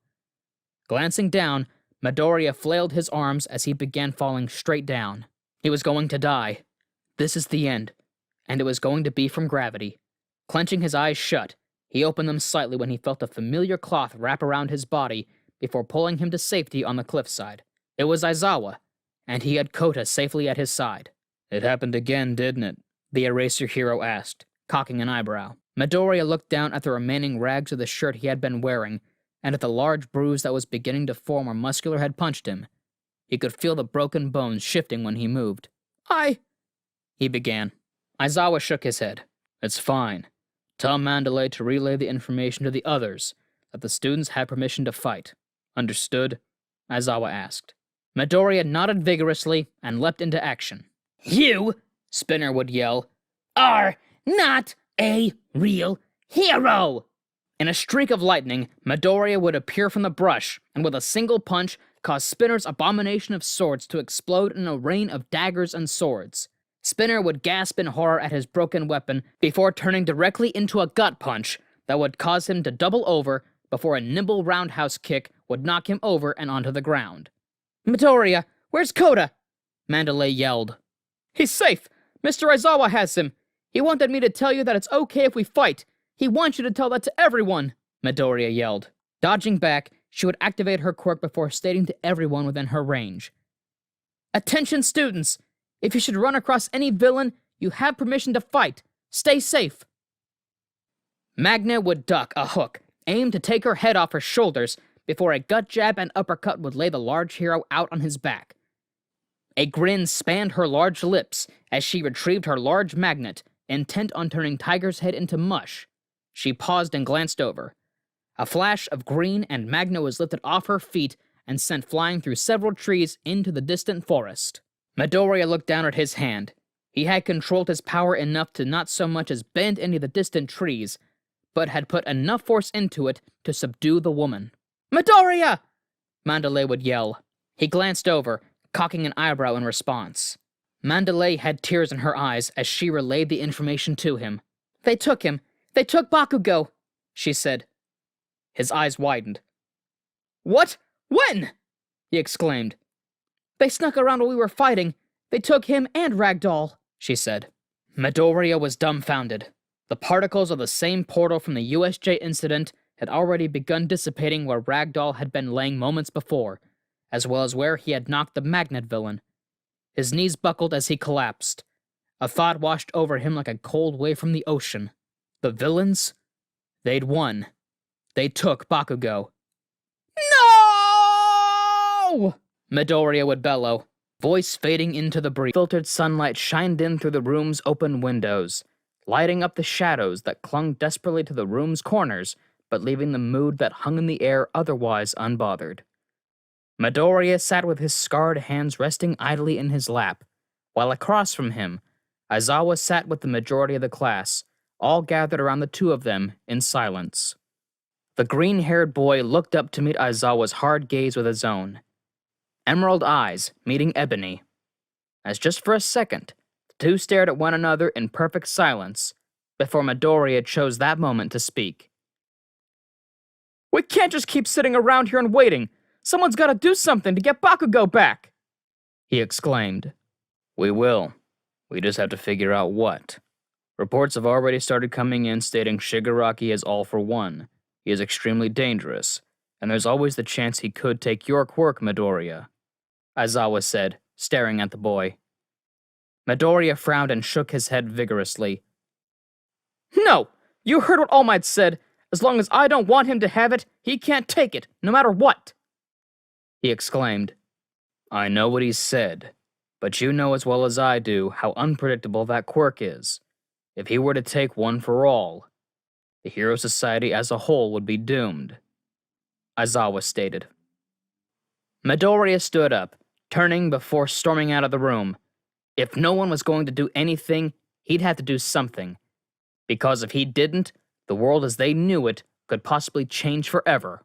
Speaker 1: Glancing down, Midoriya flailed his arms as he began falling straight down. He was going to die. This is the end, and it was going to be from gravity. Clenching his eyes shut, he opened them slightly when he felt a familiar cloth wrap around his body before pulling him to safety on the cliffside. It was Aizawa, and he had Kota safely at his side. "It happened again, didn't it?" the Eraser hero asked, cocking an eyebrow. Midoriya looked down at the remaining rags of the shirt he had been wearing, and at the large bruise that was beginning to form where Muscular had punched him. He could feel the broken bones shifting when he moved. He began. Aizawa shook his head. "It's fine. Tell Mandalay to relay the information to the others, that the students had permission to fight. Understood?" Aizawa asked. Midoriya nodded vigorously and leapt into action. "You," Spinner would yell, "are not a real hero!" In a streak of lightning, Midoriya would appear from the brush, and with a single punch, cause Spinner's abomination of swords to explode in a rain of daggers and swords. Spinner would gasp in horror at his broken weapon before turning directly into a gut punch that would cause him to double over before a nimble roundhouse kick would knock him over and onto the ground. "Midoriya, where's Kota?" Mandalay yelled. "He's safe. Mr. Aizawa has him. He wanted me to tell you that it's okay if we fight. He wants you to tell that to everyone," Midoriya yelled. Dodging back, she would activate her quirk before stating to everyone within her range. "Attention students! If you should run across any villain, you have permission to fight. Stay safe." Magna would duck a hook, aimed to take her head off her shoulders, before a gut jab and uppercut would lay the large hero out on his back. A grin spanned her large lips as she retrieved her large magnet, intent on turning Tiger's head into mush. She paused and glanced over. A flash of green, and Magna was lifted off her feet and sent flying through several trees into the distant forest. Midoriya looked down at his hand. He had controlled his power enough to not so much as bend any of the distant trees, but had put enough force into it to subdue the woman. "Midoriya!" Mandalay would yell. He glanced over, cocking an eyebrow in response. Mandalay had tears in her eyes as she relayed the information to him. They took him. They took Bakugo, she said. His eyes widened. What? When? He exclaimed. They snuck around while we were fighting. They took him and Ragdoll, she said. Midoriya was dumbfounded. The particles of the same portal from the USJ incident had already begun dissipating where Ragdoll had been laying moments before, as well as where he had knocked the magnet villain. His knees buckled as he collapsed. A thought washed over him like a cold wave from the ocean. The villains? They'd won. They took Bakugo. No! Midoriya would bellow, voice fading into the breeze. Filtered sunlight shined in through the room's open windows, lighting up the shadows that clung desperately to the room's corners, but leaving the mood that hung in the air otherwise unbothered. Midoriya sat with his scarred hands resting idly in his lap, while across from him, Aizawa sat with the majority of the class, all gathered around the two of them in silence. The green-haired boy looked up to meet Aizawa's hard gaze with his own. Emerald eyes meeting ebony. As just for a second, the two stared at one another in perfect silence, before Midoriya chose that moment to speak. We can't just keep sitting around here and waiting. Someone's gotta do something to get Bakugo back, he exclaimed. We will. We just have to figure out what. Reports have already started coming in stating Shigaraki is all for one. He is extremely dangerous, and there's always the chance he could take your quirk, Midoriya, Aizawa said, staring at the boy. Midoriya frowned and shook his head vigorously. No! You heard what All Might said. As long as I don't want him to have it, he can't take it, no matter what, he exclaimed. I know what he said, but you know as well as I do how unpredictable that quirk is. If he were to take one for all, the Hero Society as a whole would be doomed, Aizawa stated. Midoriya stood up, turning before storming out of the room. If no one was going to do anything, he'd have to do something. Because if he didn't, the world as they knew it could possibly change forever.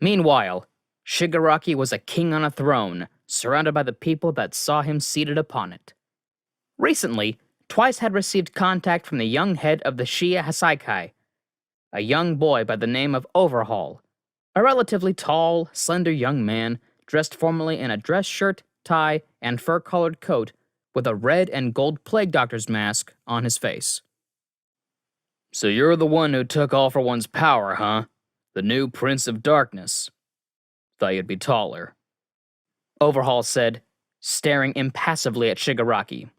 Speaker 1: Meanwhile, Shigaraki was a king on a throne, surrounded by the people that saw him seated upon it. Recently, Twice had received contact from the young head of the Shia Hasaikai, a young boy by the name of Overhaul, a relatively tall, slender young man dressed formally in a dress shirt, tie, and fur-colored coat with a red and gold plague doctor's mask on his face. So you're the one who took All for One's power, huh? The new Prince of Darkness. Thought you'd be taller, Overhaul said, staring impassively at Shigaraki.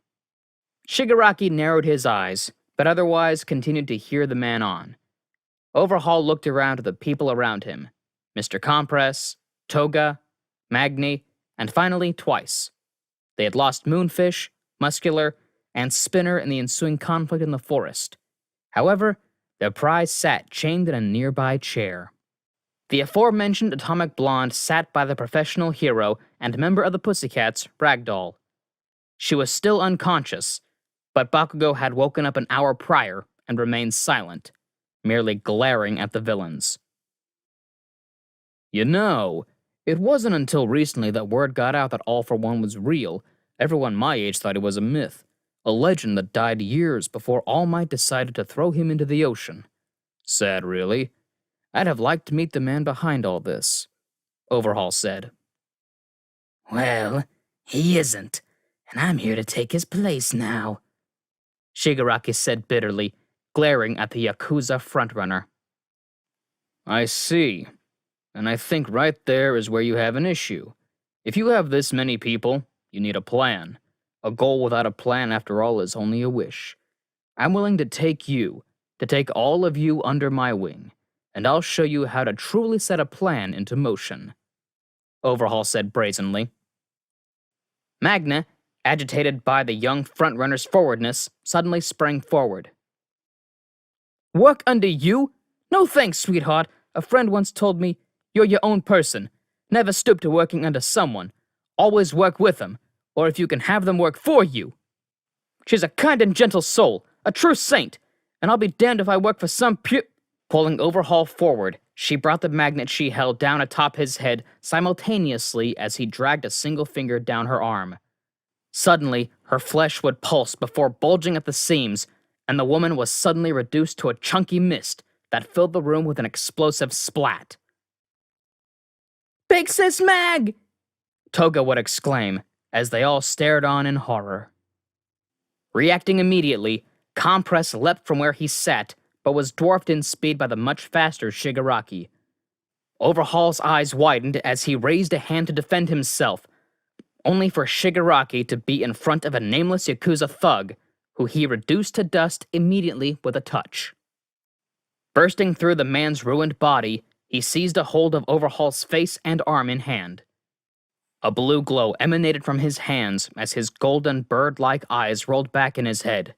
Speaker 1: Shigaraki narrowed his eyes, but otherwise continued to hear the man on. Overhaul looked around at the people around him, Mr. Compress, Toga, Magni, and finally Twice. They had lost Moonfish, Muscular, and Spinner in the ensuing conflict in the forest. However, their prize sat chained in a nearby chair. The aforementioned atomic blonde sat by the professional hero and member of the Pussycats, Ragdoll. She was still unconscious, but Bakugo had woken up an hour prior and remained silent, merely glaring at the villains. You know, it wasn't until recently that word got out that All for One was real. Everyone my age thought it was a myth, a legend that died years before All Might decided to throw him into the ocean. Sad, really. I'd have liked to meet the man behind all this, Overhaul said.
Speaker 4: Well, he isn't, and I'm here to take his place now, Shigaraki said bitterly, glaring at the Yakuza frontrunner. I see. And I think right there is where you have an issue. If you have this many people, you need a plan. A goal without a plan, after all, is only a wish. I'm willing to take all of you under my wing, and I'll show you how to truly set a plan into motion, Overhaul said brazenly. Magna, agitated by the young frontrunner's forwardness, suddenly sprang forward. Work under you? No thanks, sweetheart. A friend once told me, you're your own person. Never stoop to working under someone. Always work with them, or if you can have them work for you. She's a kind and gentle soul, a true saint, and I'll be damned if I work for some pulling Overhaul forward,
Speaker 1: she brought the magnet she held down atop his head simultaneously as he dragged a single finger down her arm. Suddenly, her flesh would pulse before bulging at the seams, and the woman was suddenly reduced to a chunky mist that filled the room with an explosive splat. "Big Sis Mag!" Toga would exclaim, as they all stared on in horror. Reacting immediately, Compress leapt from where he sat, but was dwarfed in speed by the much faster Shigaraki. Overhaul's eyes widened as he raised a hand to defend himself, only for Shigaraki to be in front of a nameless Yakuza thug, who he reduced to dust immediately with a touch. Bursting through the man's ruined body, he seized a hold of Overhaul's face and arm in hand. A blue glow emanated from his hands as his golden bird-like eyes rolled back in his head.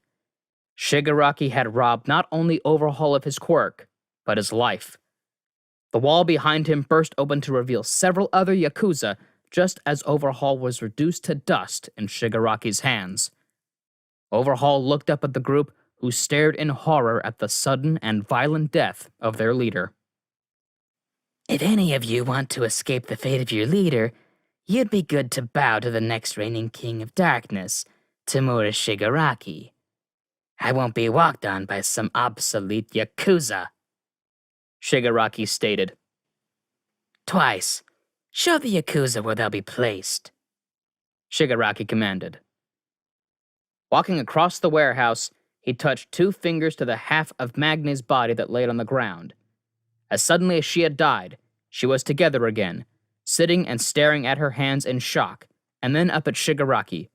Speaker 1: Shigaraki had robbed not only Overhaul of his quirk, but his life. The wall behind him burst open to reveal several other Yakuza, just as Overhaul was reduced to dust in Shigaraki's hands. Overhaul looked up at the group, who stared in horror at the sudden and violent death of their leader.
Speaker 4: If any of you want to escape the fate of your leader, you'd be good to bow to the next reigning king of darkness, Tamura Shigaraki. I won't be walked on by some obsolete Yakuza,
Speaker 1: Shigaraki stated.
Speaker 4: Twice. Show the Yakuza where they'll be placed,
Speaker 1: Shigaraki commanded. Walking across the warehouse, he touched 2 fingers to the half of Magne's body that laid on the ground. As suddenly as she had died, she was together again, sitting and staring at her hands in shock, and then up at Shigaraki.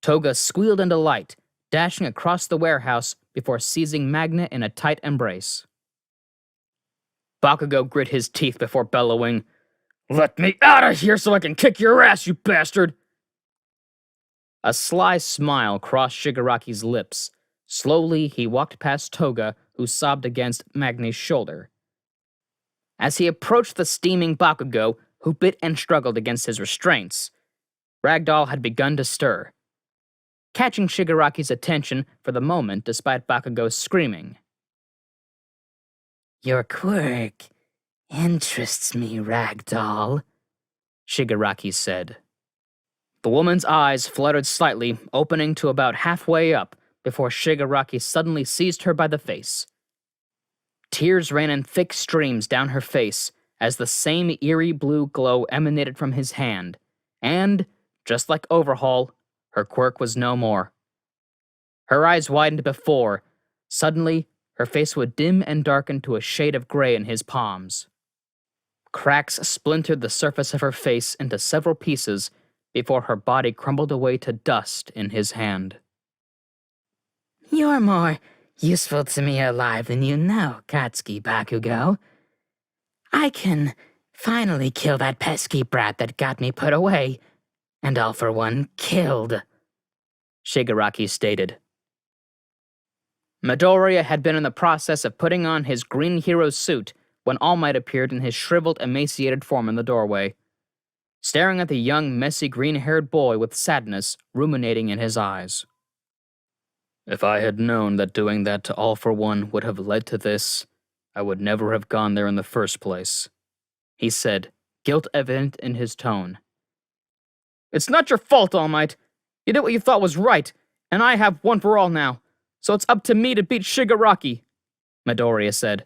Speaker 1: Toga squealed in delight, dashing across the warehouse before seizing Magna in a tight embrace. Bakugo grit his teeth before bellowing, "Let me out of here so I can kick your ass, you bastard!" A sly smile crossed Shigaraki's lips. Slowly, he walked past Toga, who sobbed against Magne's shoulder. As he approached the steaming Bakugo, who bit and struggled against his restraints, Ragdoll had begun to stir, catching Shigaraki's attention for the moment despite Bakugo's screaming.
Speaker 4: Your quirk interests me, Ragdoll,
Speaker 1: Shigaraki said. The woman's eyes fluttered slightly, opening to about halfway up, before Shigaraki suddenly seized her by the face. Tears ran in thick streams down her face as the same eerie blue glow emanated from his hand, and, just like Overhaul, her quirk was no more. Her eyes widened before. Suddenly, her face would dim and darken to a shade of gray in his palms. Cracks splintered the surface of her face into several pieces before her body crumbled away to dust in his hand.
Speaker 4: You're more useful to me alive than you know, Katsuki Bakugo. I can finally kill that pesky brat that got me put away, and all for one killed,
Speaker 1: Shigaraki stated. Midoriya had been in the process of putting on his green hero suit when All Might appeared in his shriveled, emaciated form in the doorway, staring at the young, messy, green-haired boy with sadness ruminating in his eyes. If I had known that doing that to All for One would have led to this, I would never have gone there in the first place, he said, guilt evident in his tone. It's not your fault, All Might. You did what you thought was right, and I have one for all now, so it's up to me to beat Shigaraki, Midoriya said.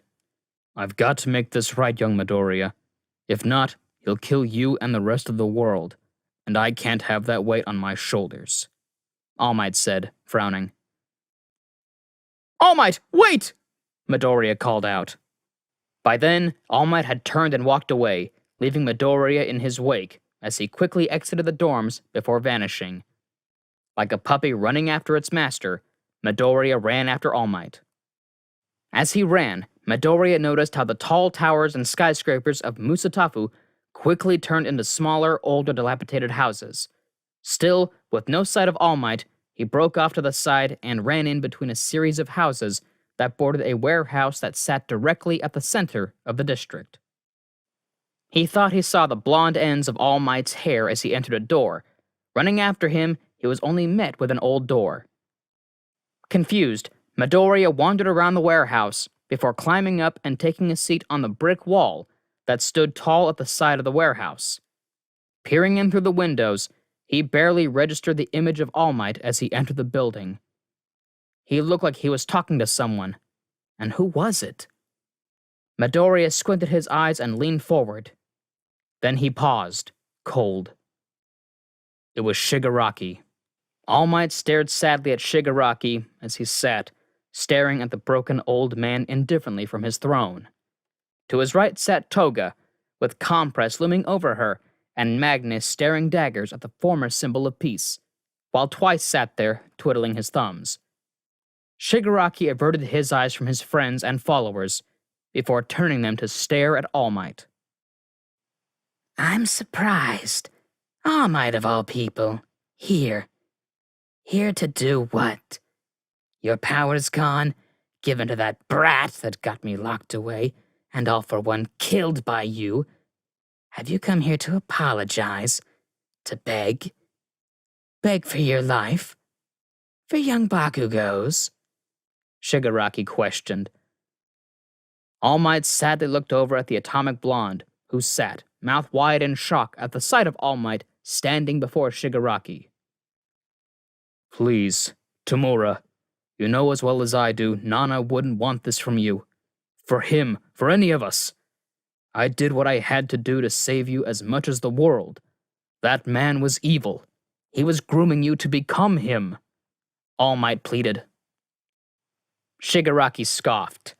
Speaker 1: I've got to make this right, young Midoriya. If not, he'll kill you and the rest of the world, and I can't have that weight on my shoulders, All Might said, frowning. All Might, wait! Midoriya called out. By then, All Might had turned and walked away, leaving Midoriya in his wake as he quickly exited the dorms before vanishing. Like a puppy running after its master, Midoriya ran after All Might. As he ran, Midoriya noticed how the tall towers and skyscrapers of Musatafu quickly turned into smaller, older, dilapidated houses. Still, with no sight of All Might, he broke off to the side and ran in between a series of houses that bordered a warehouse that sat directly at the center of the district. He thought he saw the blonde ends of All Might's hair as he entered a door. Running after him, he was only met with an old door. Confused, Midoriya wandered around the warehouse, before climbing up and taking a seat on the brick wall that stood tall at the side of the warehouse. Peering in through the windows, he barely registered the image of All Might as he entered the building. He looked like he was talking to someone. And who was it? Midoriya squinted his eyes and leaned forward. Then he paused, cold. It was Shigaraki. All Might stared sadly at Shigaraki as he sat, staring at the broken old man indifferently from his throne. To his right sat Toga, with Compress looming over her, and Magnus staring daggers at the former symbol of peace, while Twice sat there, twiddling his thumbs. Shigaraki averted his eyes from his friends and followers, before turning them to stare at All Might.
Speaker 4: I'm surprised. All Might of all people. Here. Here to do what? Your power's gone, given to that brat that got me locked away, and all for one killed by you. Have you come here to apologize? To beg? Beg for your life? For young Bakugo's?
Speaker 1: Shigaraki questioned. All Might sadly looked over at the atomic blonde, who sat, mouth wide in shock at the sight of All Might standing before Shigaraki. Please, Tamura, you know as well as I do, Nana wouldn't want this from you. For him, for any of us. I did what I had to do to save you as much as the world. That man was evil. He was grooming you to become him. All Might pleaded. Shigaraki scoffed.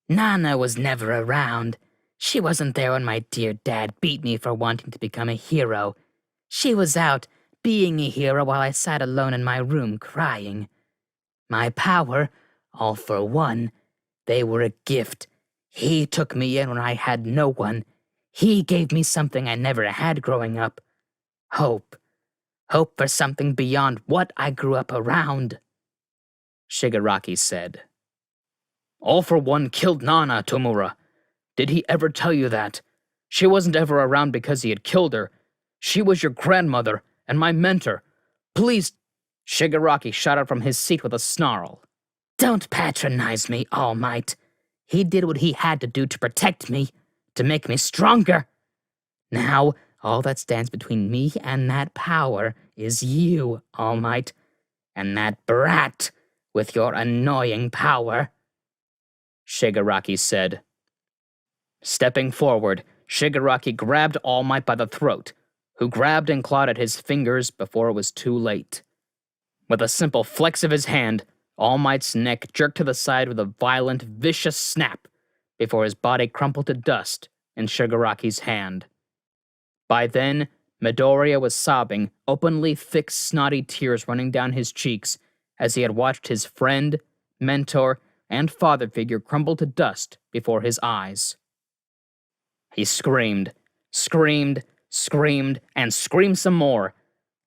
Speaker 4: Nana was never around. She wasn't there when my dear dad beat me for wanting to become a hero. She was out being a hero while I sat alone in my room crying. My power, all for one, they were a gift. He took me in when I had no one. He gave me something I never had growing up. Hope. Hope for something beyond what I grew up around.
Speaker 1: Shigaraki said. All for One killed Nana, Tomura. Did he ever tell you that? She wasn't ever around because he had killed her. She was your grandmother and my mentor. Please. Shigaraki shot out from his seat with a snarl.
Speaker 4: Don't patronize me, All Might. He did what he had to do to protect me, to make me stronger. Now, all that stands between me and that power is you, All Might, and that brat with your annoying power.
Speaker 1: Shigaraki said. Stepping forward, Shigaraki grabbed All Might by the throat, who grabbed and clawed at his fingers before it was too late. With a simple flex of his hand, All Might's neck jerked to the side with a violent, vicious snap before his body crumpled to dust in Shigaraki's hand. By then, Midoriya was sobbing, openly thick, snotty tears running down his cheeks as he had watched his friend, mentor, and father figure crumble to dust before his eyes. He screamed, screamed, screamed, and screamed some more.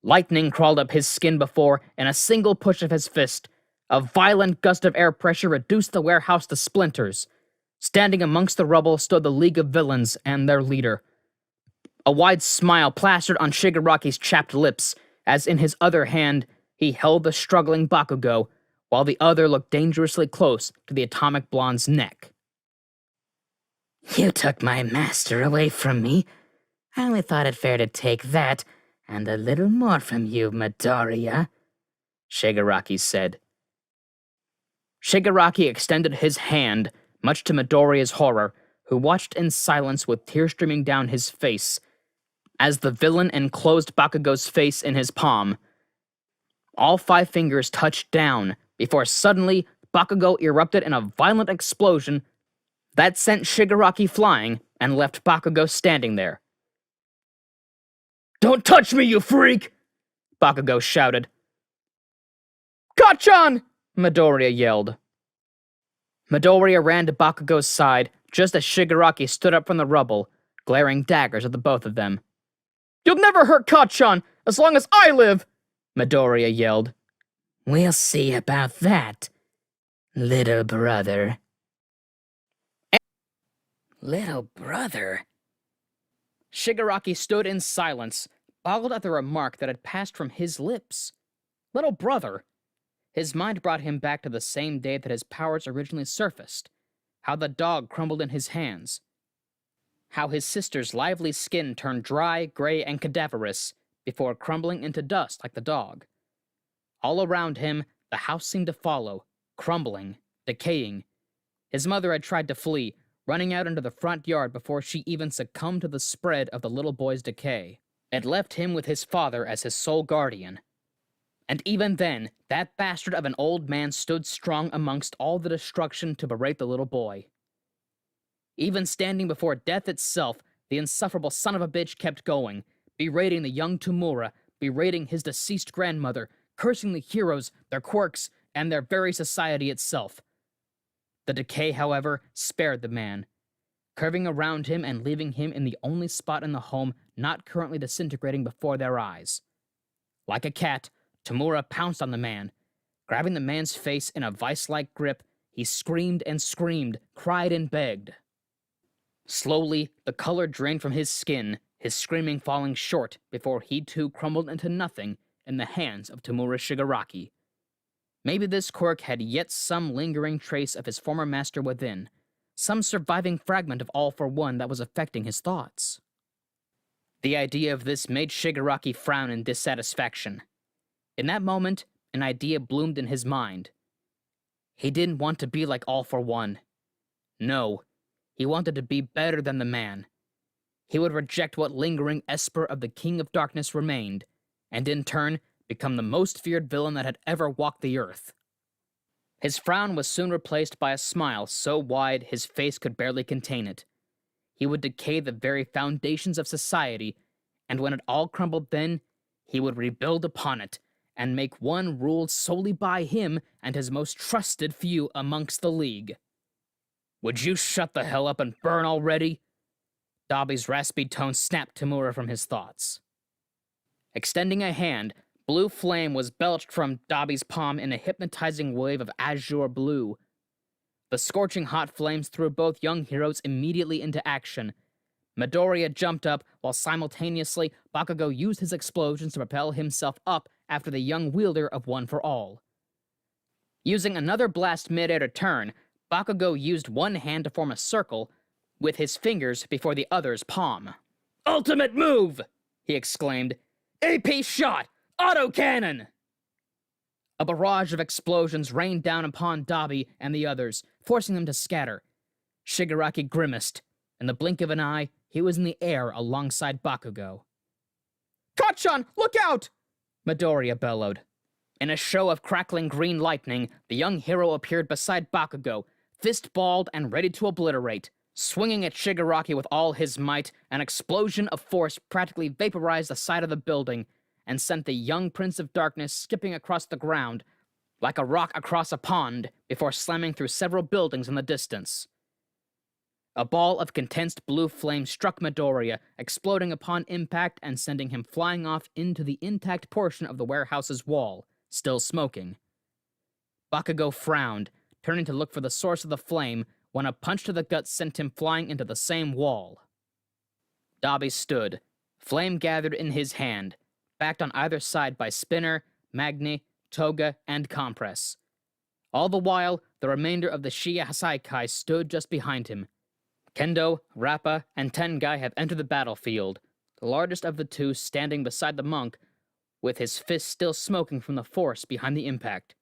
Speaker 1: Lightning crawled up his skin before, in a single push of his fist, a violent gust of air pressure reduced the warehouse to splinters. Standing amongst the rubble stood the League of Villains and their leader. A wide smile plastered on Shigaraki's chapped lips, as in his other hand, he held the struggling Bakugo, while the other looked dangerously close to the atomic blonde's neck.
Speaker 4: You took my master away from me. I only thought it fair to take that, and a little more from you, Midoriya,
Speaker 1: Shigaraki said. Shigaraki extended his hand, much to Midoriya's horror, who watched in silence with tears streaming down his face, as the villain enclosed Bakugo's face in his palm. All 5 fingers touched down, before suddenly Bakugo erupted in a violent explosion that sent Shigaraki flying and left Bakugo standing there. Don't touch me, you freak! Bakugo shouted. Kacchan! Midoriya yelled. Midoriya ran to Bakugo's side just as Shigaraki stood up from the rubble, glaring daggers at the both of them. You'll never hurt Kacchan as long as I live! Midoriya yelled.
Speaker 4: We'll see about that, little brother. Little brother?
Speaker 1: Shigaraki stood in silence, boggled at the remark that had passed from his lips. Little brother. His mind brought him back to the same day that his powers originally surfaced, how the dog crumbled in his hands, how his sister's lively skin turned dry, gray, and cadaverous before crumbling into dust like the dog. All around him, the house seemed to follow, crumbling, decaying. His mother had tried to flee, running out into the front yard before she even succumbed to the spread of the little boy's decay. It left him with his father as his sole guardian. And even then, that bastard of an old man stood strong amongst all the destruction to berate the little boy. Even standing before death itself, the insufferable son of a bitch kept going, berating the young Tamura, berating his deceased grandmother, cursing the heroes, their quirks, and their very society itself. The decay, however, spared the man, curving around him and leaving him in the only spot in the home not currently disintegrating before their eyes. Like a cat, Tamura pounced on the man. Grabbing the man's face in a vice-like grip, he screamed and screamed, cried and begged. Slowly, the color drained from his skin, his screaming falling short before he too crumbled into nothing in the hands of Tamura Shigaraki. Maybe this quirk had yet some lingering trace of his former master within, some surviving fragment of All for One that was affecting his thoughts. The idea of this made Shigaraki frown in dissatisfaction. In that moment, an idea bloomed in his mind. He didn't want to be like All for One. No, he wanted to be better than the man. He would reject what lingering esper of the King of Darkness remained, and in turn, become the most feared villain that had ever walked the earth. His frown was soon replaced by a smile so wide his face could barely contain it. He would decay the very foundations of society, and when it all crumbled then, he would rebuild upon it, and make one ruled solely by him and his most trusted few amongst the League. Would you shut the hell up and burn already? Dabi's raspy tone snapped Tamura from his thoughts. Extending a hand, blue flame was belched from Dabi's palm in a hypnotizing wave of azure blue. The scorching hot flames threw both young heroes immediately into action. Midoriya jumped up, while simultaneously Bakugo used his explosions to propel himself up after the young wielder of One for All. Using another blast midair to turn, Bakugo used one hand to form a circle, with his fingers before the other's palm. "Ultimate move!" he exclaimed. "AP shot! Autocannon!" A barrage of explosions rained down upon Dabi and the others, forcing them to scatter. Shigaraki grimaced. In the blink of an eye, he was in the air alongside Bakugo. "Kacchan, look out!" Midoriya bellowed. In a show of crackling green lightning, the young hero appeared beside Bakugo, fist-balled and ready to obliterate. Swinging at Shigaraki with all his might, an explosion of force practically vaporized the side of the building and sent the young Prince of Darkness skipping across the ground like a rock across a pond before slamming through several buildings in the distance. A ball of condensed blue flame struck Midoriya, exploding upon impact and sending him flying off into the intact portion of the warehouse's wall, still smoking. Bakugo frowned, turning to look for the source of the flame when a punch to the gut sent him flying into the same wall. Dabi stood, flame gathered in his hand, backed on either side by Spinner, Magni, Toga, and Compress. All the while, the remainder of the Shiya Hasaikai stood just behind him. Kendo, Rappa, and Tengai have entered the battlefield, the largest of the two standing beside the monk, with his fist still smoking from the force behind the impact.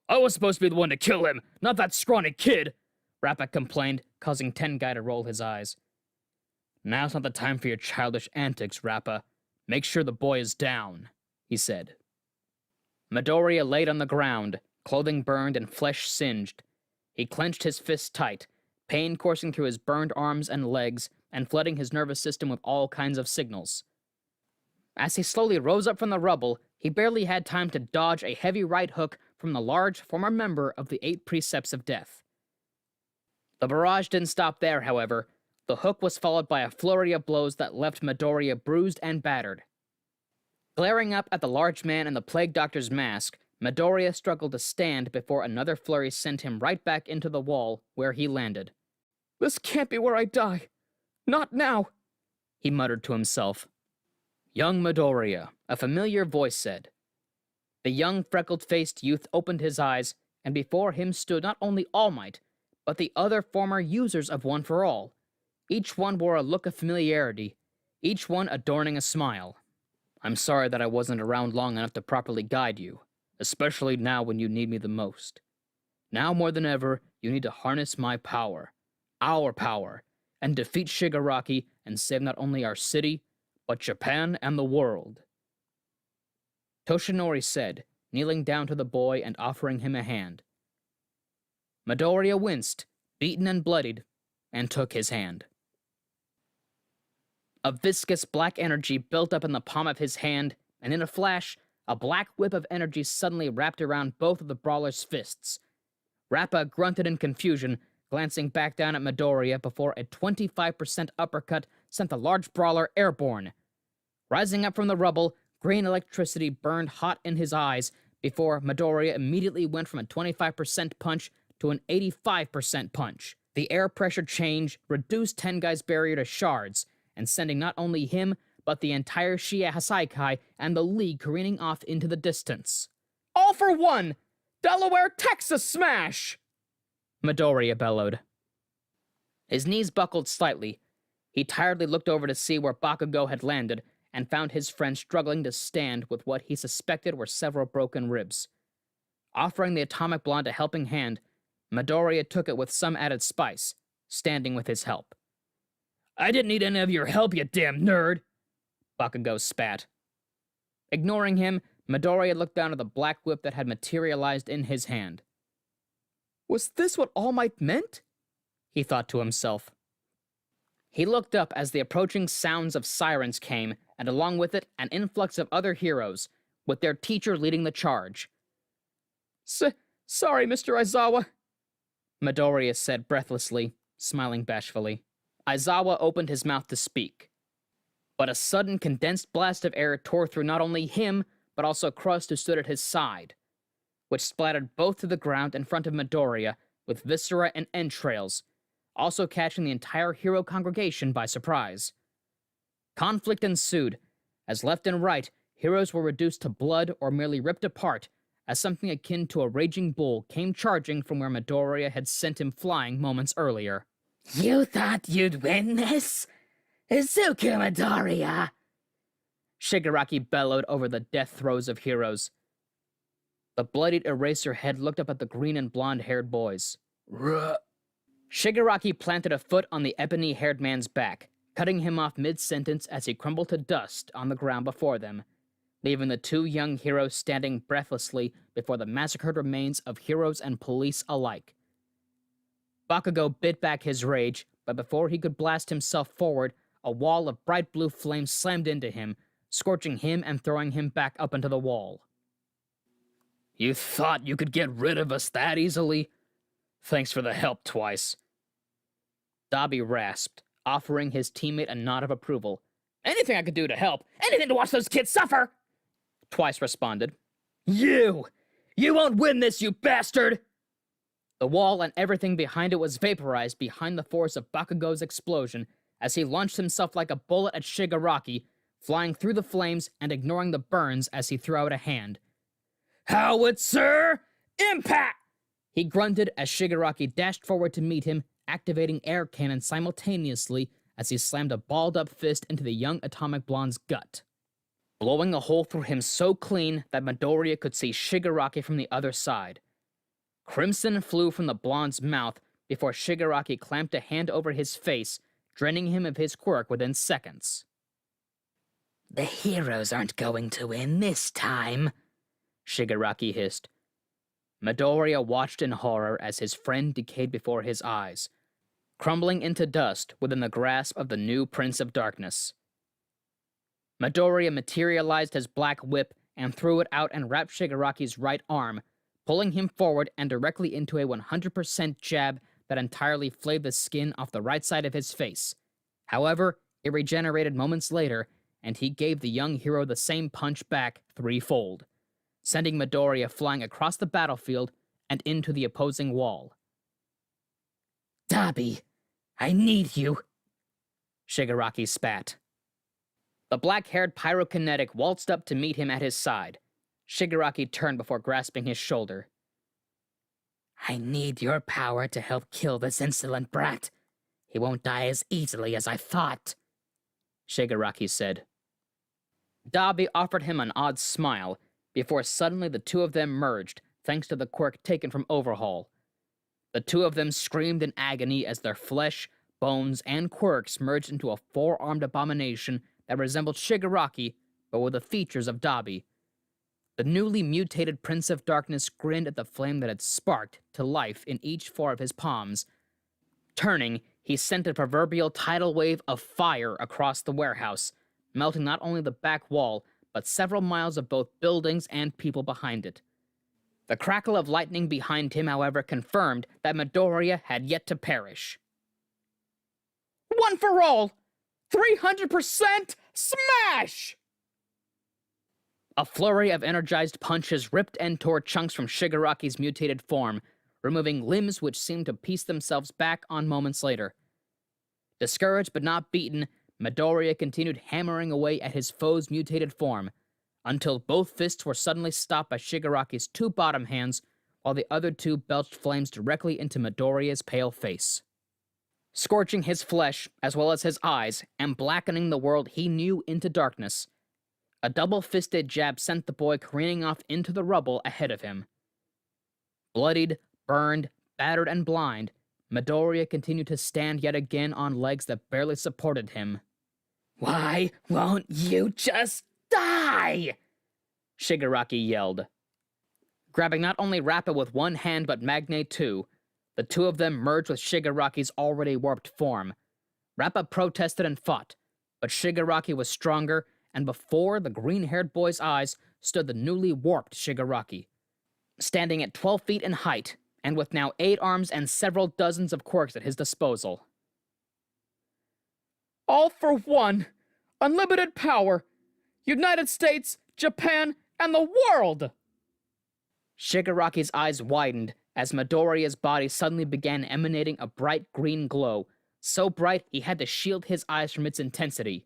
Speaker 1: "I was supposed to be the one to kill him, not that scrawny kid!" Rappa complained, causing Tengai to roll his eyes. "Now's not the time for your childish antics, Rappa. Make sure the boy is down," he said. Midoriya laid on the ground, clothing burned and flesh singed. He clenched his fists tight, pain coursing through his burned arms and legs and flooding his nervous system with all kinds of signals. As he slowly rose up from the rubble, he barely had time to dodge a heavy right hook from the large former member of the 8 Precepts of Death. The barrage didn't stop there, however. The hook was followed by a flurry of blows that left Midoriya bruised and battered. Glaring up at the large man in the Plague Doctor's mask, Midoriya struggled to stand before another flurry sent him right back into the wall, where he landed. "This can't be where I die. Not now," he muttered to himself. "Young Midoriya," a familiar voice said. The young freckled-faced youth opened his eyes, and before him stood not only All Might, but the other former users of One for All. Each one wore a look of familiarity, each one adorning a smile. I'm sorry that I wasn't around long enough to properly guide you, especially now when you need me the most. Now more than ever, you need to harness my power, our power, and defeat Shigaraki and save not only our city, but Japan and the world. Toshinori said, kneeling down to the boy and offering him a hand. Midoriya winced, beaten and bloodied, and took his hand. A viscous black energy built up in the palm of his hand, and in a flash, a black whip of energy suddenly wrapped around both of the brawler's fists. Rappa grunted in confusion, glancing back down at Midoriya before a 25% uppercut sent the large brawler airborne. Rising up from the rubble, green electricity burned hot in his eyes before Midoriya immediately went from a 25% punch to an 85% punch. The air pressure change reduced Tengai's barrier to shards, and sending not only him, but the entire Shia Hasaikai and the League careening off into the distance. All for one! Delaware, Texas smash! Midoriya bellowed. His knees buckled slightly. He tiredly looked over to see where Bakugo had landed, and found his friend struggling to stand with what he suspected were several broken ribs. Offering the Atomic Blonde a helping hand, Midoriya took it with some added spice, standing with his help. I didn't need any of your help, you damn nerd! Bakugo spat. Ignoring him, Midoriya looked down at the black whip that had materialized in his hand. Was this what All Might meant? He thought to himself. He looked up as the approaching sounds of sirens came, and along with it, an influx of other heroes, with their teacher leading the charge. Sorry, Mr. Aizawa, Midoriya said breathlessly, smiling bashfully. Aizawa opened his mouth to speak. But a sudden condensed blast of air tore through not only him, but also Crust who stood at his side, which splattered both to the ground in front of Midoriya with viscera and entrails, also catching the entire hero congregation by surprise. Conflict ensued, as left and right, heroes were reduced to blood or merely ripped apart, as something akin to a raging bull came charging from where Midoriya had sent him flying moments earlier.
Speaker 4: You thought you'd win this? Izuku Midoriya!
Speaker 1: Shigaraki bellowed over the death throes of heroes. The bloodied eraser head looked up at the green and blonde-haired boys. Ruh. Shigaraki planted a foot on the ebony-haired man's back, cutting him off mid-sentence as he crumbled to dust on the ground before them, leaving the two young heroes standing breathlessly before the massacred remains of heroes and police alike. Bakugo bit back his rage, but before he could blast himself forward, a wall of bright blue flame slammed into him, scorching him and throwing him back up into the wall. You thought you could get rid of us that easily? Thanks for the help, Twice. Dabi rasped, offering his teammate a nod of approval. Anything I could do to help. Anything to watch those kids suffer! Twice responded. You! You won't win this, you bastard! The wall and everything behind it was vaporized behind the force of Bakugo's explosion as he launched himself like a bullet at Shigaraki, flying through the flames and ignoring the burns as he threw out a hand. Howitzer! Impact! He grunted as Shigaraki dashed forward to meet him, activating air cannon simultaneously as he slammed a balled-up fist into the young Atomic Blonde's gut, blowing a hole through him so clean that Midoriya could see Shigaraki from the other side. Crimson flew from the blonde's mouth before Shigaraki clamped a hand over his face, draining him of his quirk within seconds.
Speaker 4: The heroes aren't going to win this time,
Speaker 1: Shigaraki hissed. Midoriya watched in horror as his friend decayed before his eyes, crumbling into dust within the grasp of the new Prince of Darkness. Midoriya materialized his black whip and threw it out and wrapped Shigaraki's right arm, pulling him forward and directly into a 100% jab that entirely flayed the skin off the right side of his face. However, it regenerated moments later, and he gave the young hero the same punch back threefold, sending Midoriya flying across the battlefield and into the opposing wall.
Speaker 4: Dabi, I need you,
Speaker 1: Shigaraki spat. The black-haired pyrokinetic waltzed up to meet him at his side. Shigaraki turned before grasping his shoulder.
Speaker 4: I need your power to help kill this insolent brat. He won't die as easily as I thought,
Speaker 1: Shigaraki said. Dabi offered him an odd smile, before suddenly the two of them merged, thanks to the quirk taken from Overhaul. The two of them screamed in agony as their flesh, bones, and quirks merged into a four-armed abomination that resembled Shigaraki, but with the features of Dabi. The newly mutated Prince of Darkness grinned at the flame that had sparked to life in each four of his palms. Turning, he sent a proverbial tidal wave of fire across the warehouse, melting not only the back wall, but several miles of both buildings and people behind it. The crackle of lightning behind him, however, confirmed that Midoriya had yet to perish. One for all! 300% smash! A flurry of energized punches ripped and tore chunks from Shigaraki's mutated form, removing limbs which seemed to piece themselves back on moments later. Discouraged but not beaten, Midoriya continued hammering away at his foe's mutated form, until both fists were suddenly stopped by Shigaraki's two bottom hands, while the other two belched flames directly into Midoriya's pale face, scorching his flesh as well as his eyes and blackening the world he knew into darkness. A double-fisted jab sent the boy careening off into the rubble ahead of him. Bloodied, burned, battered, and blind, Midoriya continued to stand yet again on legs that barely supported him.
Speaker 4: Why won't you just die?
Speaker 1: Shigaraki yelled. Grabbing not only Rappa with one hand but Magne too, the two of them merged with Shigaraki's already warped form. Rappa protested and fought, but Shigaraki was stronger, and before the green-haired boy's eyes stood the newly warped Shigaraki, standing at 12 feet in height, and with now 8 arms and several dozens of quirks at his disposal. All for one! Unlimited power! United States, Japan, and the world! Shigaraki's eyes widened as Midoriya's body suddenly began emanating a bright green glow, so bright he had to shield his eyes from its intensity.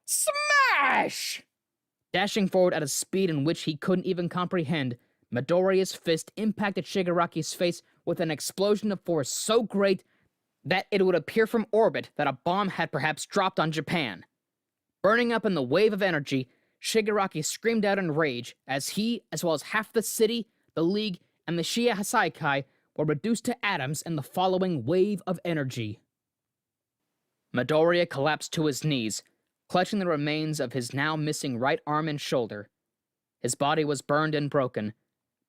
Speaker 1: Smash! Dashing forward at a speed in which he couldn't even comprehend, Midoriya's fist impacted Shigaraki's face with an explosion of force so great that it would appear from orbit that a bomb had perhaps dropped on Japan. Burning up in the wave of energy, Shigaraki screamed out in rage as he, as well as half the city, the League, and the Shia Hasaikai were reduced to atoms in the following wave of energy. Midoriya collapsed to his knees, clutching the remains of his now missing right arm and shoulder. His body was burned and broken,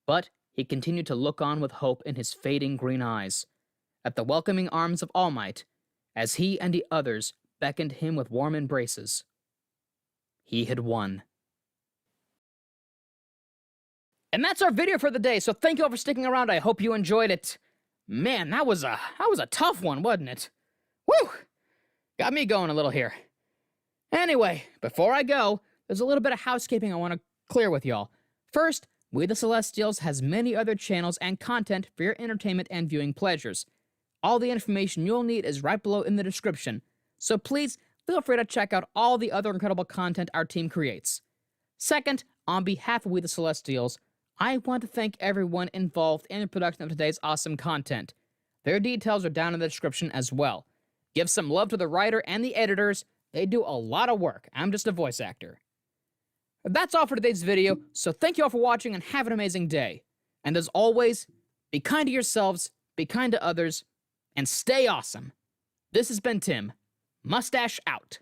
Speaker 1: but he continued to look on with hope in his fading green eyes, at the welcoming arms of All Might, as he and the others beckoned him with warm embraces. He had won. And that's our video for the day, so thank you all for sticking around. I hope you enjoyed it. Man, that was a tough one, wasn't it? Woo! Got me going a little here. Anyway, before I go, there's a little bit of housekeeping I want to clear with y'all. First, We the Celestials has many other channels and content for your entertainment and viewing pleasures. All the information you'll need is right below in the description, so please feel free to check out all the other incredible content our team creates. Second, on behalf of We the Celestials, I want to thank everyone involved in the production of today's awesome content. Their details are down in the description as well. Give some love to the writer and the editors. They do a lot of work. I'm just a voice actor. That's all for today's video, so thank you all for watching and have an amazing day. And as always, be kind to yourselves, be kind to others, and stay awesome. This has been Tim. Mustache out.